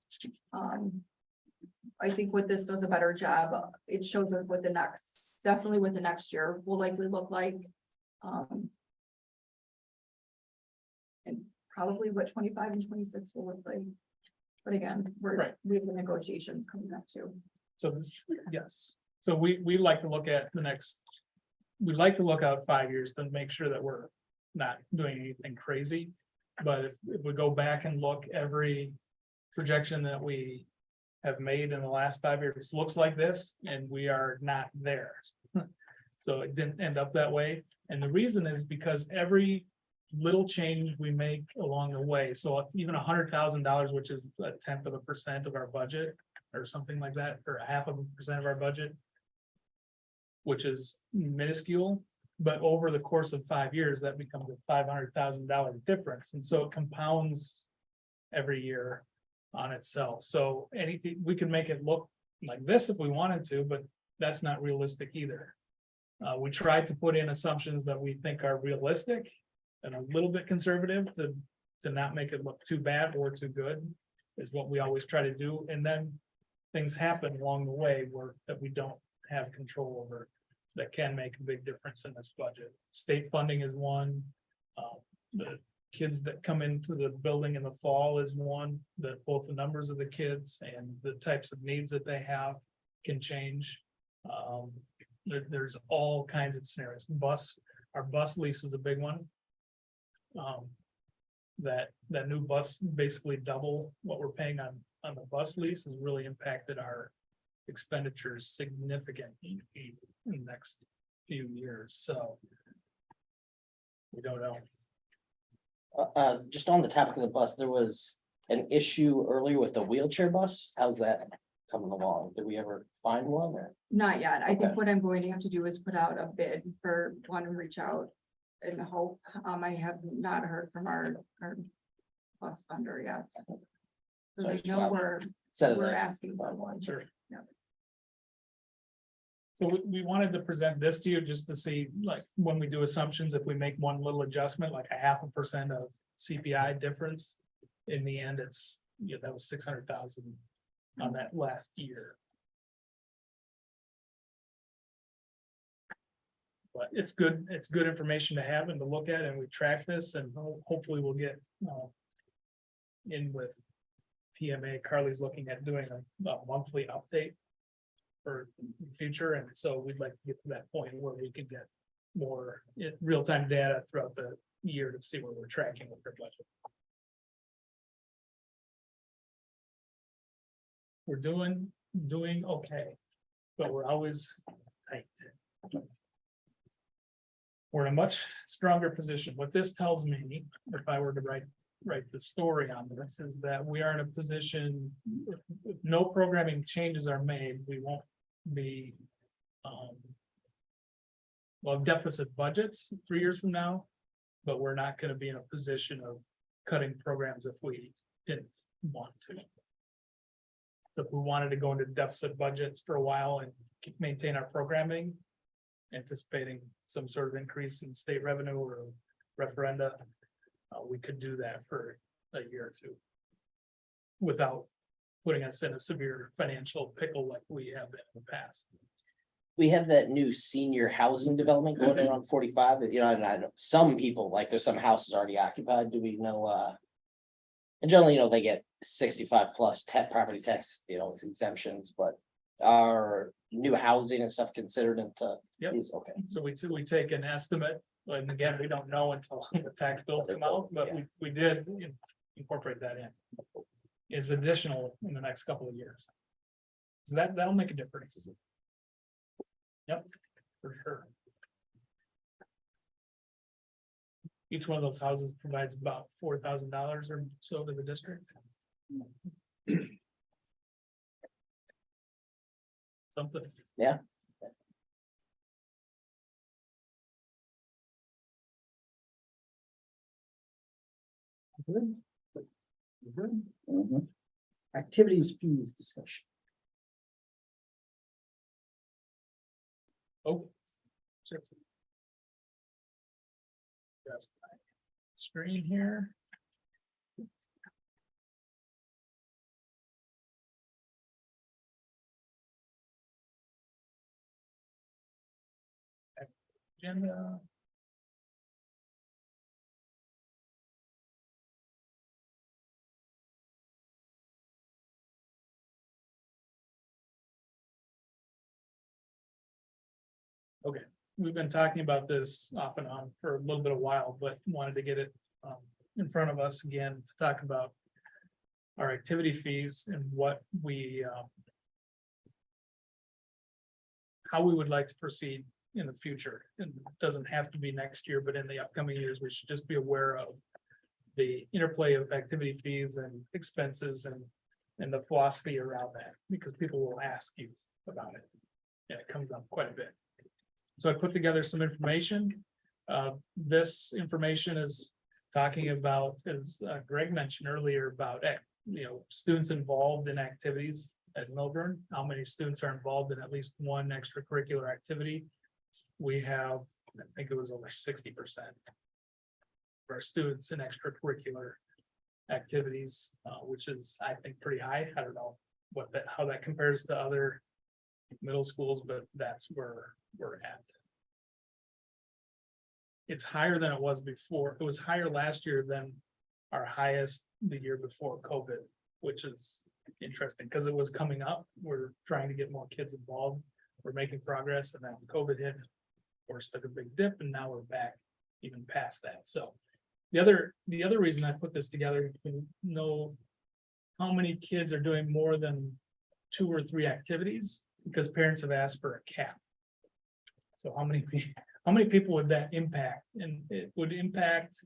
I think what this does a better job, it shows us what the next, definitely what the next year will likely look like. And probably what 25 and 26 will look like. But again, Right. we have the negotiations coming up too. So this, yes, so we like to look at the next, we like to look out 5 years to make sure that we're not doing anything crazy. But if we go back and look, every projection that we have made in the last 5 years looks like this, and we are not there. So it didn't end up that way. And the reason is because every little change we make along the way, so even $100,000, which is 0.1% of our budget, or something like that, or 0.5% of our budget, which is minuscule, but over the course of 5 years, that becomes a $500,000 difference, and so it compounds every year on itself. So anything, we can make it look like this if we wanted to, but that's not realistic either. We tried to put in assumptions that we think are realistic and a little bit conservative to not make it look too bad or too good, is what we always try to do. And then things happen along the way that we don't have control over, that can make a big difference in this budget. State funding is one. The kids that come into the building in the fall is one, that both the numbers of the kids and the types of needs that they have can change. There's all kinds of scenarios. Our bus lease was a big one. That new bus, basically double what we're paying on the bus lease, has really impacted our expenditures significantly in the next few years, so we don't know. Just on the topic of the bus, there was an issue earlier with the wheelchair bus. How's that coming along? Did we ever find one or? Not yet. I Okay. think what I'm going to have to do is put out a bid for one and reach out and hope. I have not heard from our bus funder yet. So So they it's know probably- Instead we're of asking for one. Sure. Yeah. So we wanted to present this to you just to see, like, when we do assumptions, if we make one little adjustment, like 0.5% of CPI difference. In the end, it's, that was 600,000 on that last year. But it's good information to have and to look at, and we track this, and hopefully we'll get in with PMA. Carly's looking at doing a monthly update for the future, and so we'd like to get to that point where we can get more real-time data throughout the year to see where we're tracking with our budget. We're doing okay, but we're always tight. We're in a much stronger position. What this tells me, if I were to write the story on this, is that we are in a position, if no programming changes are made, we won't be well, deficit budgets 3 years from now, but we're not going to be in a position of cutting programs if we didn't want to. If we wanted to go into deficit budgets for a while and maintain our programming, anticipating some sort of increase in state revenue or referenda, we could do that for a year or two without putting us in a severe financial pickle like we have been in the past. we have that new senior housing development going around 45, that, and I know some people, like, there's some houses already occupied, do we know, and generally, they get 65 plus property tax, exemptions, but are new housing and stuff considered into Yep. these? Okay. So we take an estimate, and again, we don't know until the tax bill come out, but we did incorporate that in. Is additional in the next couple of years. So that'll make a difference. Yep, for sure. Each one of those houses provides about $4,000 or so to the district. Something. Yeah. Good. Good. Mhm. Activities fees discussion. Oh. Just screen here. Agenda. Okay, we've been talking about this off and on for a little bit of while, but wanted to get it in front of us again to talk about our activity fees and what we how we would like to proceed in the future. And it doesn't have to be next year, but in the upcoming years, we should just be aware of the interplay of activity fees and expenses and the philosophy around that, because people will ask you about it. And it comes up quite a bit. So I put together some information. This information is talking about, as Greg mentioned earlier, about students involved in activities at Millburn. How many students are involved in at least one extracurricular activity? We have, I think it was over 60% of our students in extracurricular activities, which is, I think, pretty high. I don't know how that compares to other middle schools, but that's where we're at. It's higher than it was before. It was higher last year than our highest the year before COVID, which is interesting because it was coming up. We're trying to get more kids involved. We're making progress, and then COVID hit, of course, took a big dip, and now we're back even past that. So the other reason I put this together, you can know how many kids are doing more than 2 or 3 activities, because parents have asked for a cap. So how many people would that impact? And it would impact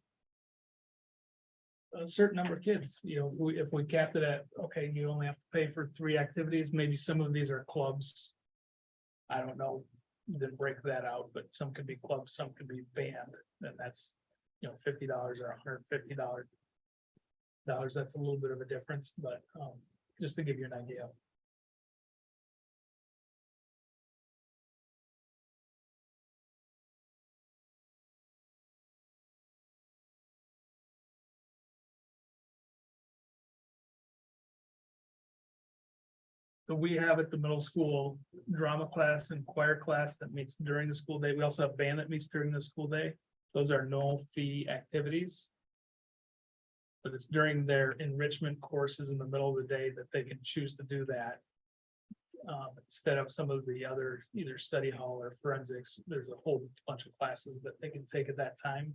a certain number of kids. If we capped it at, okay, you only have to pay for 3 activities, maybe some of these are clubs. I don't know, then break that out, but some could be clubs, some could be band, and that's $50 or $150. That's a little bit of a difference, but just to give you an idea. So we have at the middle school drama class and choir class that meets during the school day. We also have band that meets during the school day. Those are no fee activities. But it's during their enrichment courses in the middle of the day that they can choose to do that. Instead of some of the other, either study hall or forensics, there's a whole bunch of classes that they can take at that time.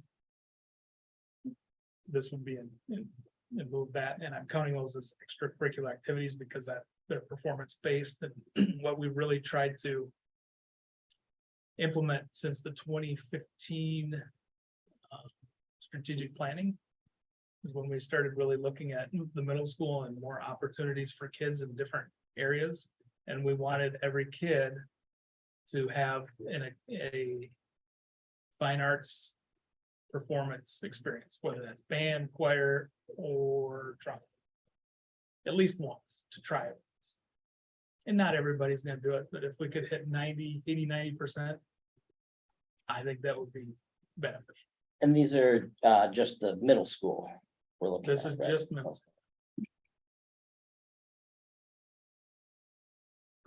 This would be in move that, and I'm counting those as extracurricular activities because they're performance based, and what we really tried to implement since the 2015 strategic planning is when we started really looking at the middle school and more opportunities for kids in different areas. And we wanted every kid to have a fine arts performance experience, whether that's band, choir, or drama. At least once to try it. And not everybody's gonna do it, but if we could hit 90%, I think that would be beneficial. And these are just the middle school we're looking at. This is right? just middle.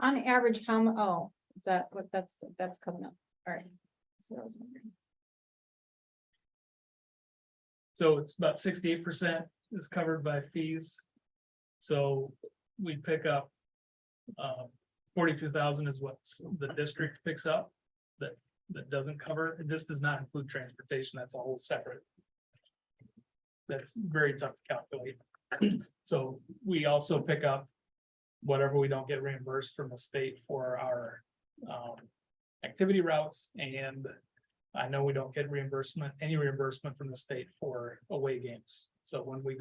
On average, Is that what that's coming up? All right. That's what I was wondering. So it's about 68% is covered by fees. So we pick up 42,000 is what the district picks up. That doesn't cover, this does not include transportation, that's a whole separate. That's very tough to calculate. So we also pick up whatever we don't get reimbursed from the state for our activity routes, and I know we don't get any reimbursement from the state for away games. So when we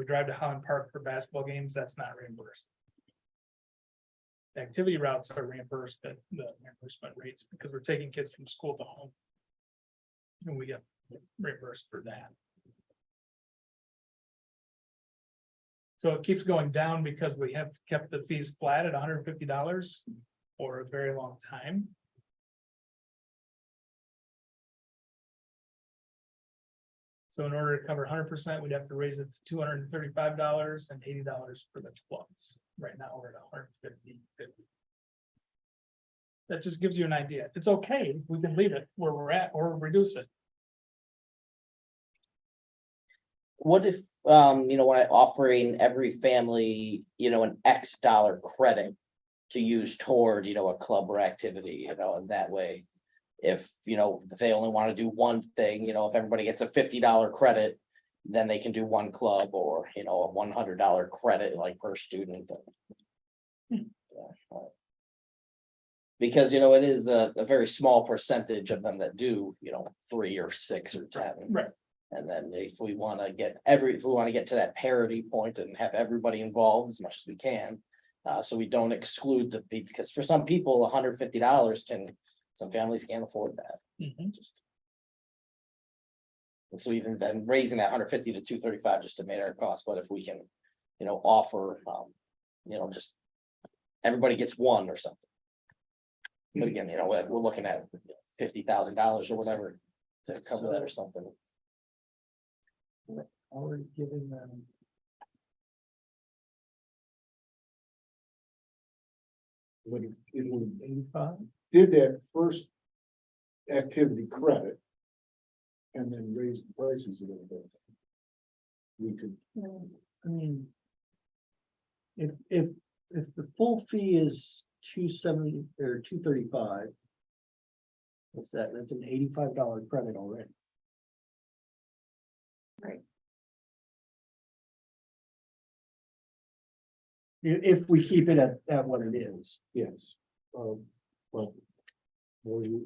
drive to Holland Park for basketball games, that's not reimbursed. The activity routes are reimbursed at the reimbursement rates because we're taking kids from school to home. And we get reimbursed for that. So it keeps going down because we have kept the fees flat at $150 for a very long time. So in order to cover 100%, we'd have to raise it to $235 and $80 for the clubs. Right now, we're at 150. That just gives you an idea. It's okay, we can leave it where we're at or reduce it. What if, when I offering every family, an X dollar credit to use toward, a club or activity, in that way. If they only want to do one thing, if everybody gets a $50 credit, then they can do one club or, a $100 credit like per student. Because, it is a very small percentage of them that do, 3 or 6 or 10. Right. And then if we want to get to that parity point and have everybody involved as much as we can. So we don't exclude because for some people, $150 some families can't afford that. Mhm. And so even then raising that 150 to 235 just to make our cost, but if we can, offer, just everybody gets one or something. But again, we're looking at $50,000 or whatever to cover that or something. Already given them. But it would 85. did that first activity credit. And then raise the prices a little bit. We could, I mean. If the full fee is 270 or 235. What's that? That's an $85 credit already. Right. If we keep it at what it is. yes, but. What do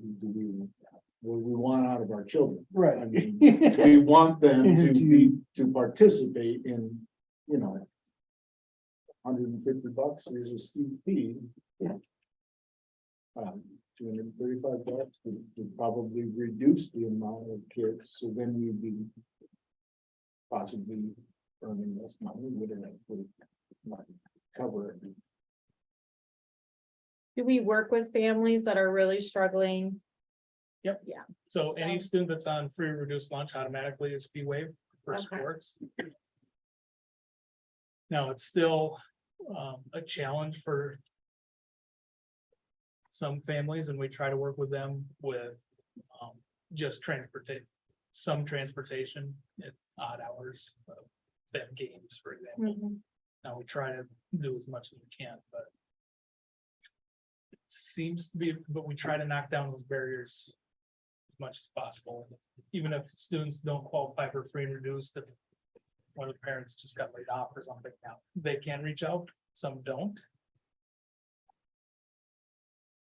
we want out of our children? Right. I mean, we want them to participate in, $150 is a steep fee. Yeah. $235 would probably reduce the amount of kids, so then we'd be possibly earning less money, would cover it. Do we work with families that are really struggling? Yep. Yeah. So any student that's on free or reduced lunch automatically is fee waived for Okay. sports. Now, it's still a challenge for some families, and we try to work with them with just some transportation at odd hours of them games, for example. Mhm. Now, we try to do as much as we can, but it seems to be, but we try to knock down those barriers as much as possible. Even if students don't qualify for free and reduced, if one of the parents just got laid off or something, now they can reach out, some don't.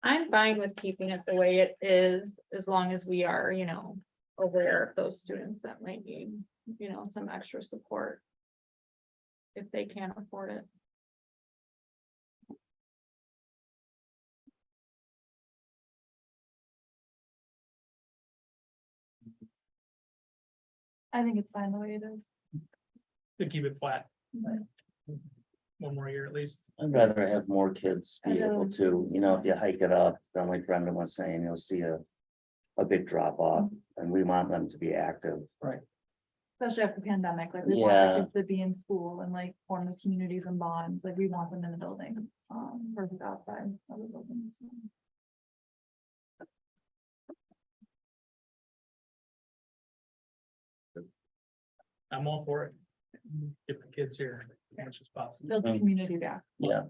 I'm fine with keeping it the way it is, as long as we are, aware of those students that might need, some extra support. If they can't afford it. I think it's fine the way it is. To keep it flat. One more year at least. I'd rather have more kids be I know. able to, if you hike it up, then like Brendan was saying, you'll see a big drop off, and we want them to be active. Especially after the pandemic, like we want the kids to be in school and like form those communities and bonds, like we want them in the building, versus outside of the building. So. I'm all for it. Get the kids here as much as possible. Build the community back. Yeah,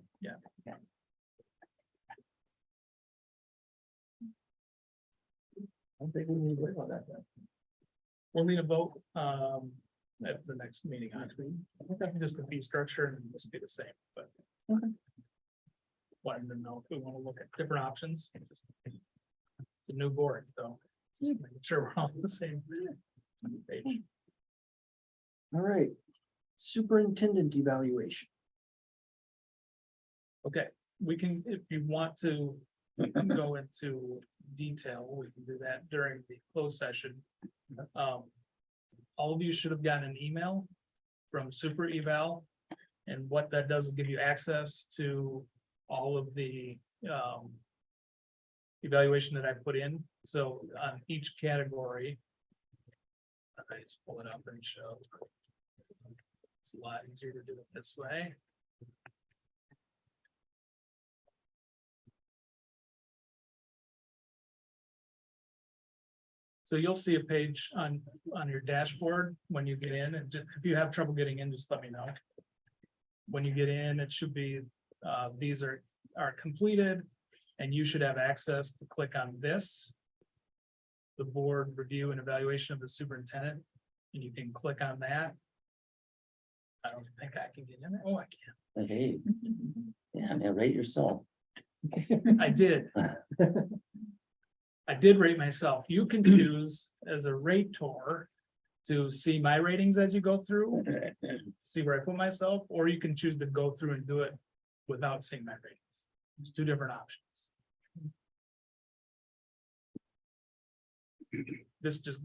I think we need to wait on that. then. We'll need a vote, at the next meeting, actually. Just the fee structure and just be the same, but. Wanting to know if we want to look at different options. Just the new board, so. just making sure we're all on the same page. All right, superintendent evaluation. Okay, we can, if you want to go into detail, we can do that during the closed session. All of you should have gotten an email from Super Eval. And what that does is give you access to all of the evaluation that I put in. So on each category, I just pull it up and show. It's a lot easier to do it this way. So you'll see a page on your dashboard when you get in, and if you have trouble getting in, just let me know. When you get in, it should be, these are completed, and you should have access to click on this. The board review and evaluation of the superintendent, and you can click on that. I don't think I can get in there. Oh, I can. hey, yeah, man, rate yourself. I did. I did rate myself. You can choose as a rater to see my ratings as you go through, see where I put myself, or you can choose to go through and do it without seeing my ratings. There's two different options. This just,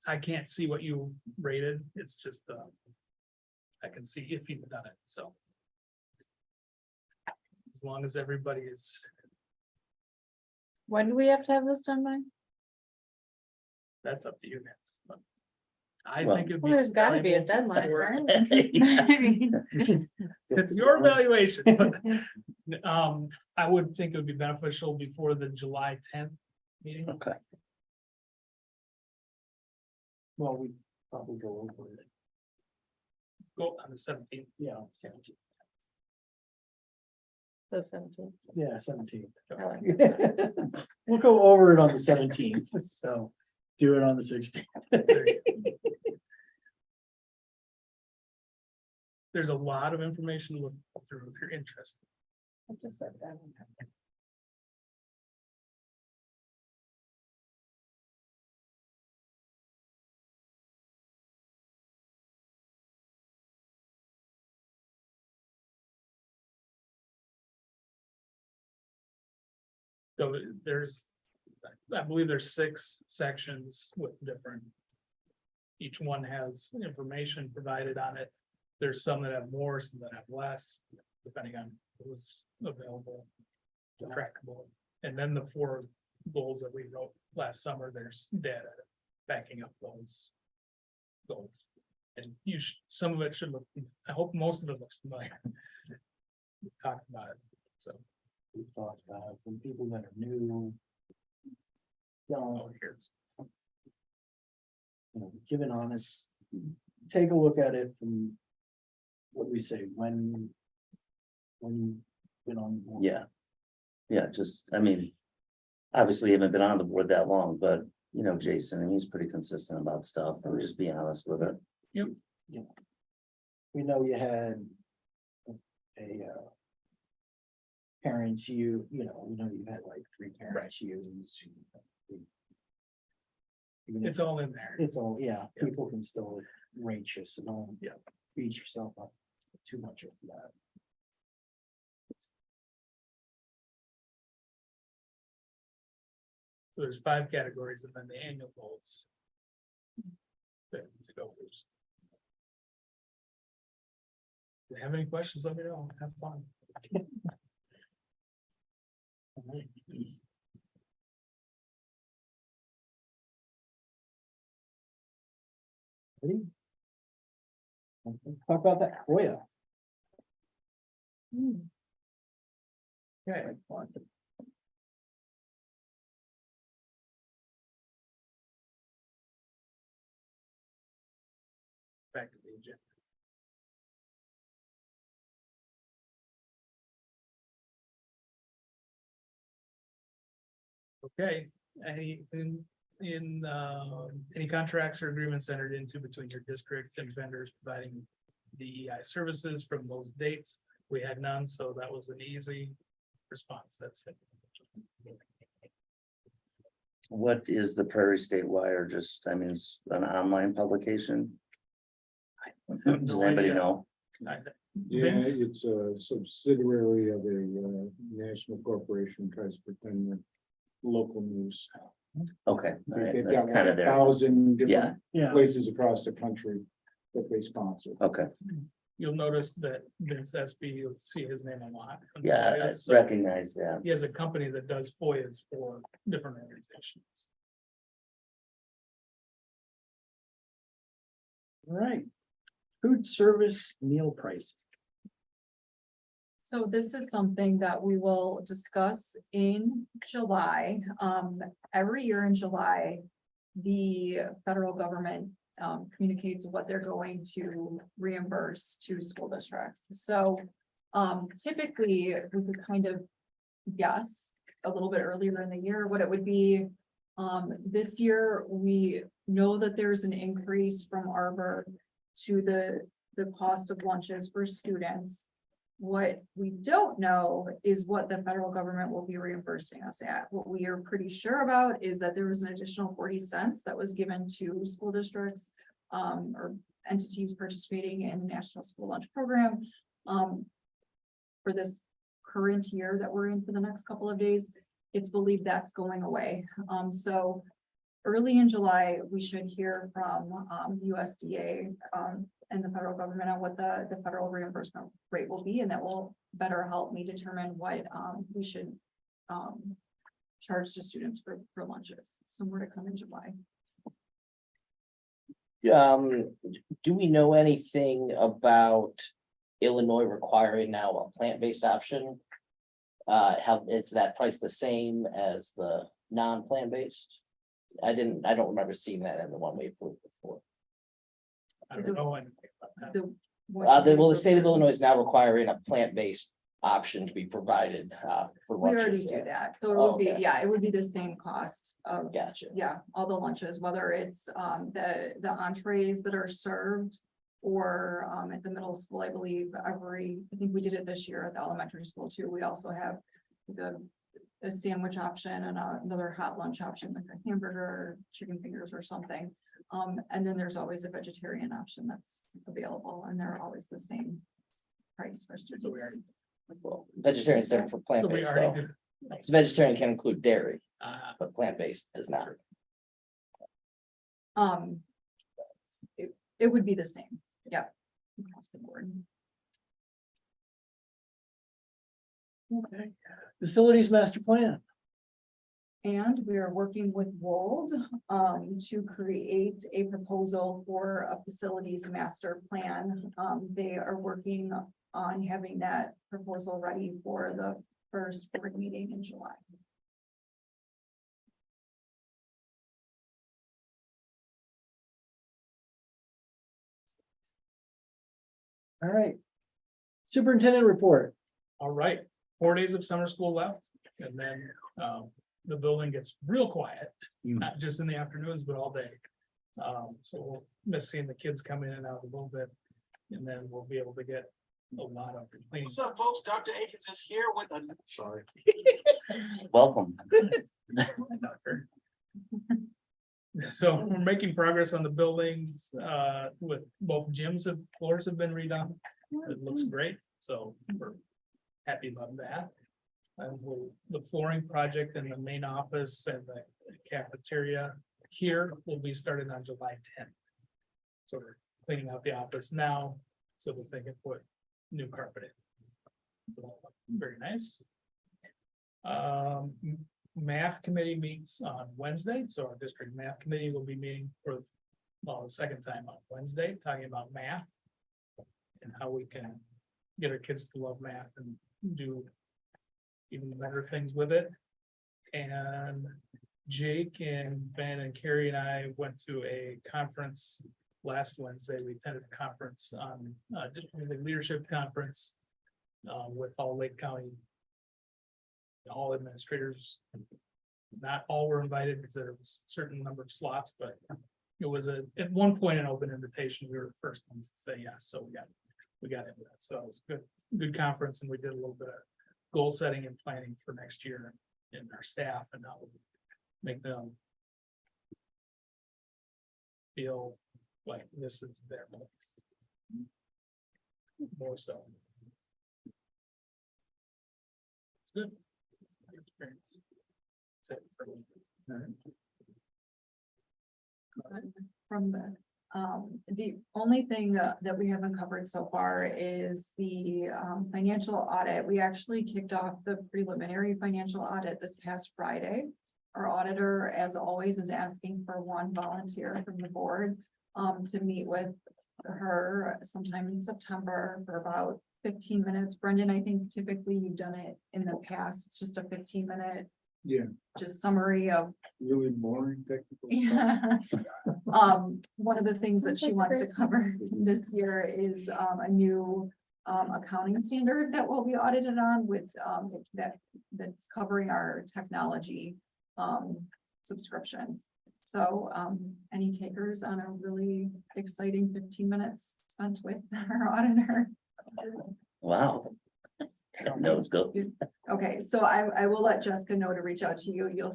I can't see what you rated. It's just, I can see if you've done it, so. As long as everybody is, When do we have to have this done by? that's up to you guys. But I Well- think it'd be. Well, there's gotta be a valuable deadline, for- right? I mean, It's your evaluation, but, I would think it would be beneficial before the July 10th meeting. Okay, Well, we probably go over it. Go on the 17th. Yeah, 17. The 17th. Yeah, 17. I like that. We'll go over it on the 17th, so do it on the 16th. There's a lot of information to look through if you're interested. I just said that. So there's, I believe there's 6 sections with different. Each one has information provided on it. There's some that have more, some that have less, depending on what's available. Trackable, and then the 4 goals that we wrote last summer, there's data backing up those goals. And you should, some of it should look, I hope most of it looks familiar. We've talked about it, so. We've talked about it from people that are new. Don't, Oh, here's, give an honest, take a look at it from. What do we say, when you've been on. the board. yeah. Yeah, just, I mean, obviously you haven't been on the board that long, but you know, Jason, and he's pretty consistent about stuff, and just be honest with it. We know you had. A parents, we know you had like 3 parents use. Even if it's all in there. it's all, yeah, people can still rate you, so don't. Yeah. Beat yourself up too much of that. So there's 5 categories and then the annual goals. That to go through. If you have any questions, let me know. Have fun. Ready? Talk about that, oh yeah. Okay, fun. back to the agenda. Okay, any contracts or agreements entered into between your district and vendors providing DEI services from those dates? We had none, so that was an easy response. That's it. What is the Prairie State Wire? Just, I mean, it's an online publication? Does anybody idea. know? Yeah, Vince? it's a subsidiary of a national corporation, tries to pretend they're local news. Okay, all right, They've got that's like kind of there. 1,000 different Yeah, places across the country that they sponsor. Okay, You'll notice that Vince SB, you'll see his name a lot. on yeah, I FOIAs. So recognize that. he has a company that does FOIAs for different organizations. all right. Food service meal price. So this is something that we will discuss in July. Every year in July, the federal government communicates what they're going to reimburse to school districts. So typically, we could kind of guess a little bit earlier in the year what it would be. This year, we know that there's an increase from Arbor to the cost of lunches for students. What we don't know is what the federal government will be reimbursing us at. What we are pretty sure about is that there was an additional 40 cents that was given to school districts or entities participating in the National School Lunch Program for this current year that we're in for the next couple of days. It's believed that's going away. So early in July, we should hear from USDA and the federal government on what the federal reimbursement rate will be, and that will better help me determine what we should charge to students for lunches. So more to come in July. Do we know anything about Illinois requiring now a plant-based option? How is that price the same as the non-plant-based? I don't remember seeing that in the one we approved before. I don't know anything about that. Well, the state of Illinois is now requiring a plant-based option to be provided for We already lunches. do that. So it would be, Okay. yeah, it would be the same cost of, Gotcha. yeah, all the lunches, whether it's the entrees that are served or at the middle school, I believe I think we did it this year at the elementary school too. We also have a sandwich option and another hot lunch option, like a hamburger, chicken fingers or something. And then there's always a vegetarian option that's available, and they're always the same price for So we students. already, Well, vegetarian is different from so we plant-based already though. do. So vegetarian can include dairy, Uh, but plant-based does not. It would be the same, yep. Across the board. Okay. Facilities master plan. And we are working with Wold to create a proposal for a facilities master plan. They are working on having that proposal ready for the first board meeting in July. All right. Superintendent report. all right, 4 days of summer school left, and then the building gets real quiet, not just in the afternoons, but all day. So we'll miss seeing the kids come in and out a little bit, and then we'll be able to get a lot of cleaning. What's up, folks? Dr. Akins is here with a, sorry. Welcome. So we're making progress on the buildings, with both gyms and floors have been redone. It looks great, so we're happy about that. And the flooring project in the main office and the cafeteria here will be started on July 10th. So we're cleaning out the office now so that they can put new carpet in. Very nice. Math committee meets on Wednesday, so our district math committee will be meeting for the second time on Wednesday, talking about math. And how we can get our kids to love math and do even better things with it. And Jake and Ben and Carrie and I went to a conference last Wednesday, we attended a conference on, the leadership conference. With all Lake County. All administrators. Not all were invited because there was a certain number of slots, but it was at one point an open invitation. We were the first ones to say yes, so we got into that. So it was a good conference, and we did a little bit of goal setting and planning for next year in our staff and how we make them feel like this is their place. More so. It's good. Good experience. That's it for me. From the only thing that we haven't covered so far is the financial audit. We actually kicked off the preliminary financial audit this past Friday. Our auditor, as always, is asking for one volunteer from the board to meet with her sometime in September for about 15 minutes. Brendan, I think typically you've done it in the past. It's just a 15-minute. Yeah. Just summary of. Really boring technical. Yeah. One of the things that she wants to cover this year is a new accounting standard that will be audited on with that's covering our technology subscriptions. So any takers on a really exciting 15 minutes spent with our auditor? Wow. No, it's good. Okay, so I will let Jessica know to reach out to you. You'll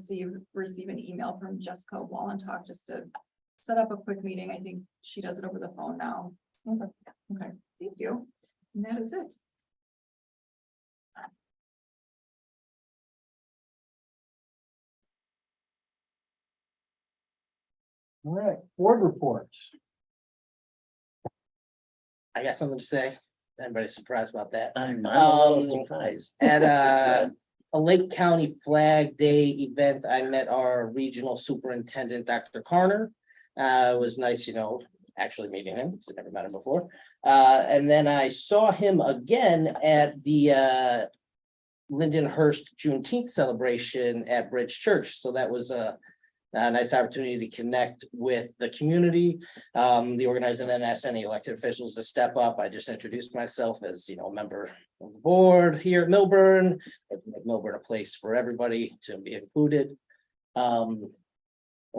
receive an email from Jessica Wallentalk just to set up a quick meeting. I think she does it over the phone now. Okay, thank you. And that is it. All right, board reports. I got something to say. Anybody's surprised about that? I'm a little surprised. At a Lake County Flag Day event, I met our regional superintendent, Dr. Carner. It was nice, actually meeting him, because I never met him before. And then I saw him again at the Lindenhurst Juneteenth celebration at Bridge Church. So that was a nice opportunity to connect with the community. The organizer then asked any elected officials to step up. I just introduced myself as, a member of the board here at Millburn. Make Millburn a place for everybody to be included. And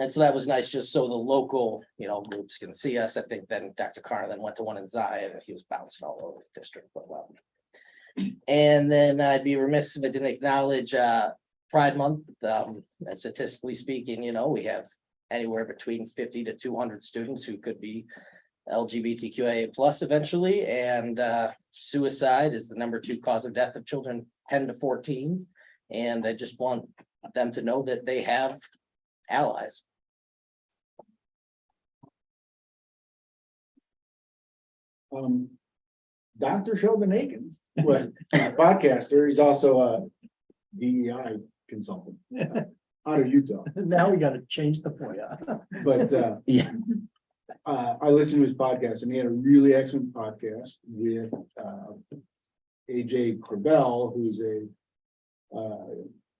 so that was nice, just so the local, groups can see us. I think then Dr. Carter then went to one in Zion and he was bouncing all over the district. But well. And then I'd be remiss if I didn't acknowledge Pride Month. Statistically speaking, we have anywhere between 50 to 200 students who could be LGBTQIA plus eventually, and suicide is the #2 cause of death of children 10 to 14. And I just want them to know that they have allies. Dr. Sheldon Akins, well, he's a podcaster. He's also a DEI consultant out of Utah. Now we gotta change the FOIA. But Yeah. I listened to his podcast, and he had a really excellent podcast with AJ Corbell, who's a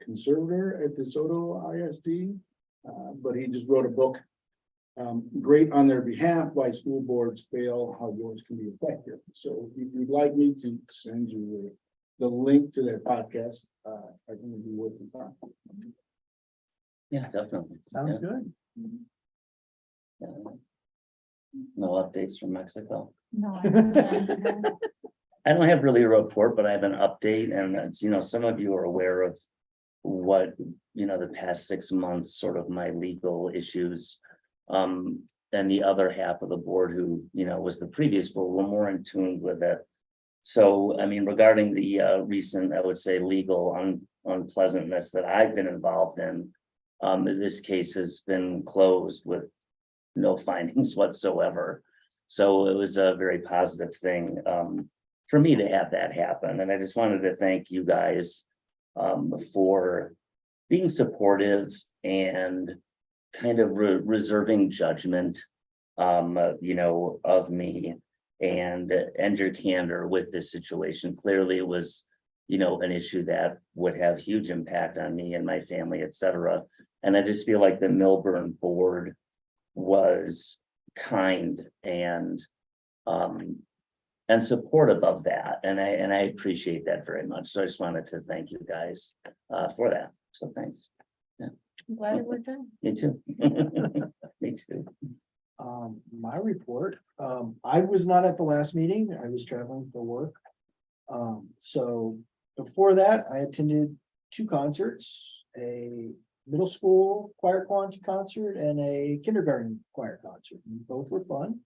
conservator at DeSoto ISD. But he just wrote a book, great on their behalf, why school boards fail, how yours can be effective. So if you'd like me to send you the link to their podcast, I think it'd be worth the time. Yeah, definitely. Sounds Yeah. good. Yeah. No updates from Mexico. No, I haven't. I don't have really a report, but I have an update, and it's, some of you are aware of what, the past 6 months, sort of my legal issues. And the other half of the board who, was the previous board, were more in tune with it. So, regarding the recent, I would say, legal unpleasantness that I've been involved in, this case has been closed with no findings whatsoever. So it was a very positive thing for me to have that happen. And I just wanted to thank you guys for being supportive and kind of reserving judgment, of me and your candor with this situation. Clearly it was, an issue that would have huge impact on me and my family, et cetera. And I just feel like the Millburn board was kind and supportive of that, and I appreciate that very much. So I just wanted to thank you guys for that. So thanks. I'm glad it worked out. Me too. Me too. My report, I was not at the last meeting. I was traveling for work. So before that, I attended 2 concerts, a middle school choir concert and a kindergarten choir concert. And both were fun.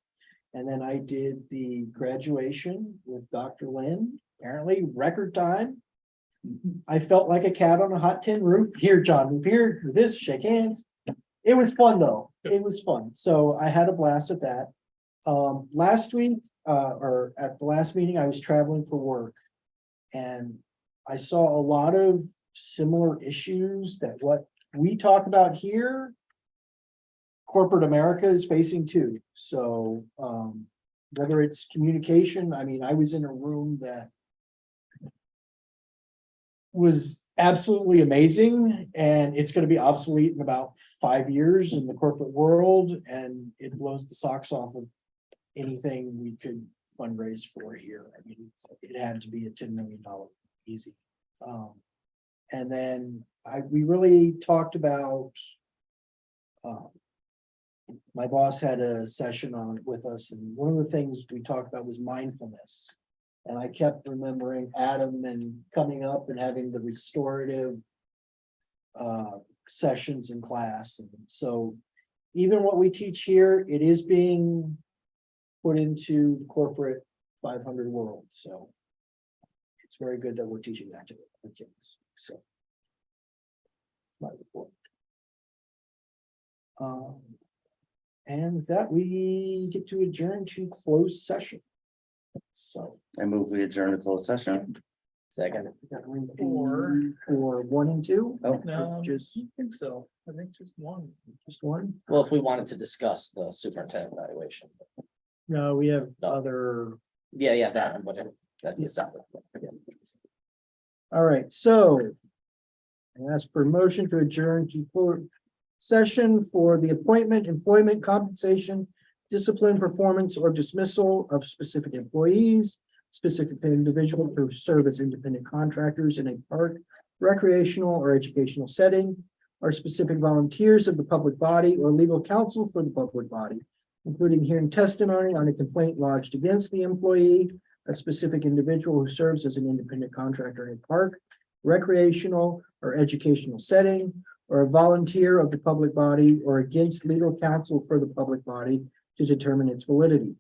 And then I did the graduation with Dr. Lynn, apparently record time. I felt like a cat on a hot tin roof. Here, John, move here, do this, shake hands. It was fun though. It was fun. So I had a blast with that. Last week, or at the last meeting, I was traveling for work. And I saw a lot of similar issues that what we talk about here, corporate America is facing too. So, whether it's communication, I mean, I was in a room that was absolutely amazing, and it's gonna be obsolete in about 5 years in the corporate world, and it blows the socks off of anything we could fundraise for here. I mean, it had to be a $10 million easy. And then we really talked about, my boss had a session on it with us, and one of the things we talked about was mindfulness. And I kept remembering Adam and coming up and having the restorative sessions in class. And so even what we teach here, it is being put into the corporate 500 world. So it's very good that we're teaching that to the kids. So my report. And with that, we get to adjourn to closed session. So. I move we adjourn to closed session. Second. For 1 and 2? Oh, No, I Just, don't think so. I think just one. just 1? Well, if we wanted to discuss the superintendent evaluation. No, we have No. other. Yeah, that one, whatever. That's a separate. All right, so. I ask for a motion to adjourn to closed session for the appointment, employment, compensation, discipline, performance, or dismissal of specific employees, specific individuals who serve as independent contractors in a park, recreational, or educational setting, or specific volunteers of the public body or legal counsel for the public body, including hearing testimony on a complaint lodged against the employee, a specific individual who serves as an independent contractor in a park, recreational, or educational setting, or a volunteer of the public body, or against legal counsel for the public body to determine its validity.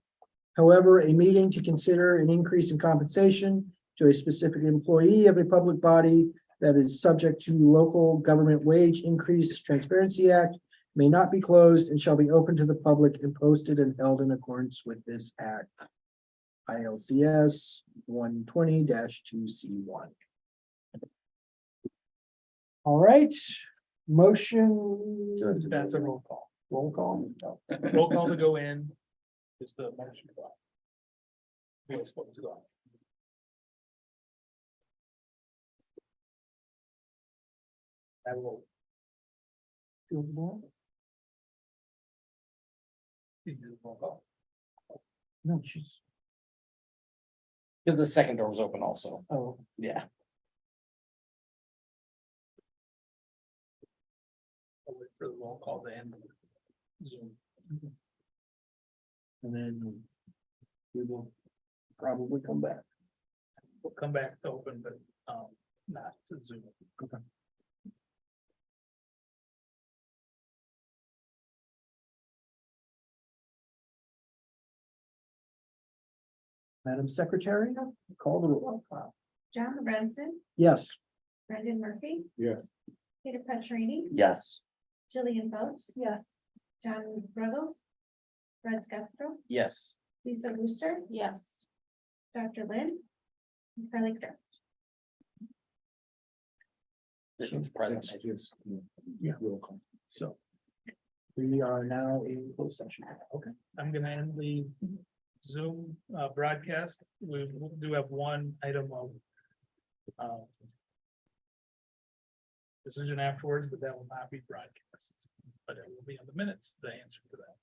However, a meeting to consider an increase in compensation to a specific employee of a public body that is subject to local government wage increase transparency act may not be closed and shall be open to the public and posted and held in accordance with this act. ILCS 120-2C1. All right, motion. That's a roll call. Roll call. Roll call to go in. Just the motion to go out. We were supposed to go out. I will. Field the ball. You do the roll call. No, she's, Because the second door was open also. oh, Yeah. I'll wait for the roll call to end. Zoom. and then we will probably come back. We'll come back to open, but not to Zoom. Madam Secretary, call the roll. John Renson, Yes. Brendan Murphy. Yeah. Peter Petrini, Yes. Jillian Phelps, Yes. John Ruggles, Fred Scastro, Yes. Lisa Booster, Yes. Dr. Lynn, and Carly Clark. This was present. Yeah. Roll call. So we are now in closed session. Okay. I'm gonna end the Zoom broadcast. We do have one item of decision afterwards, but that will not be broadcast. But it will be on the minutes, the answer to that.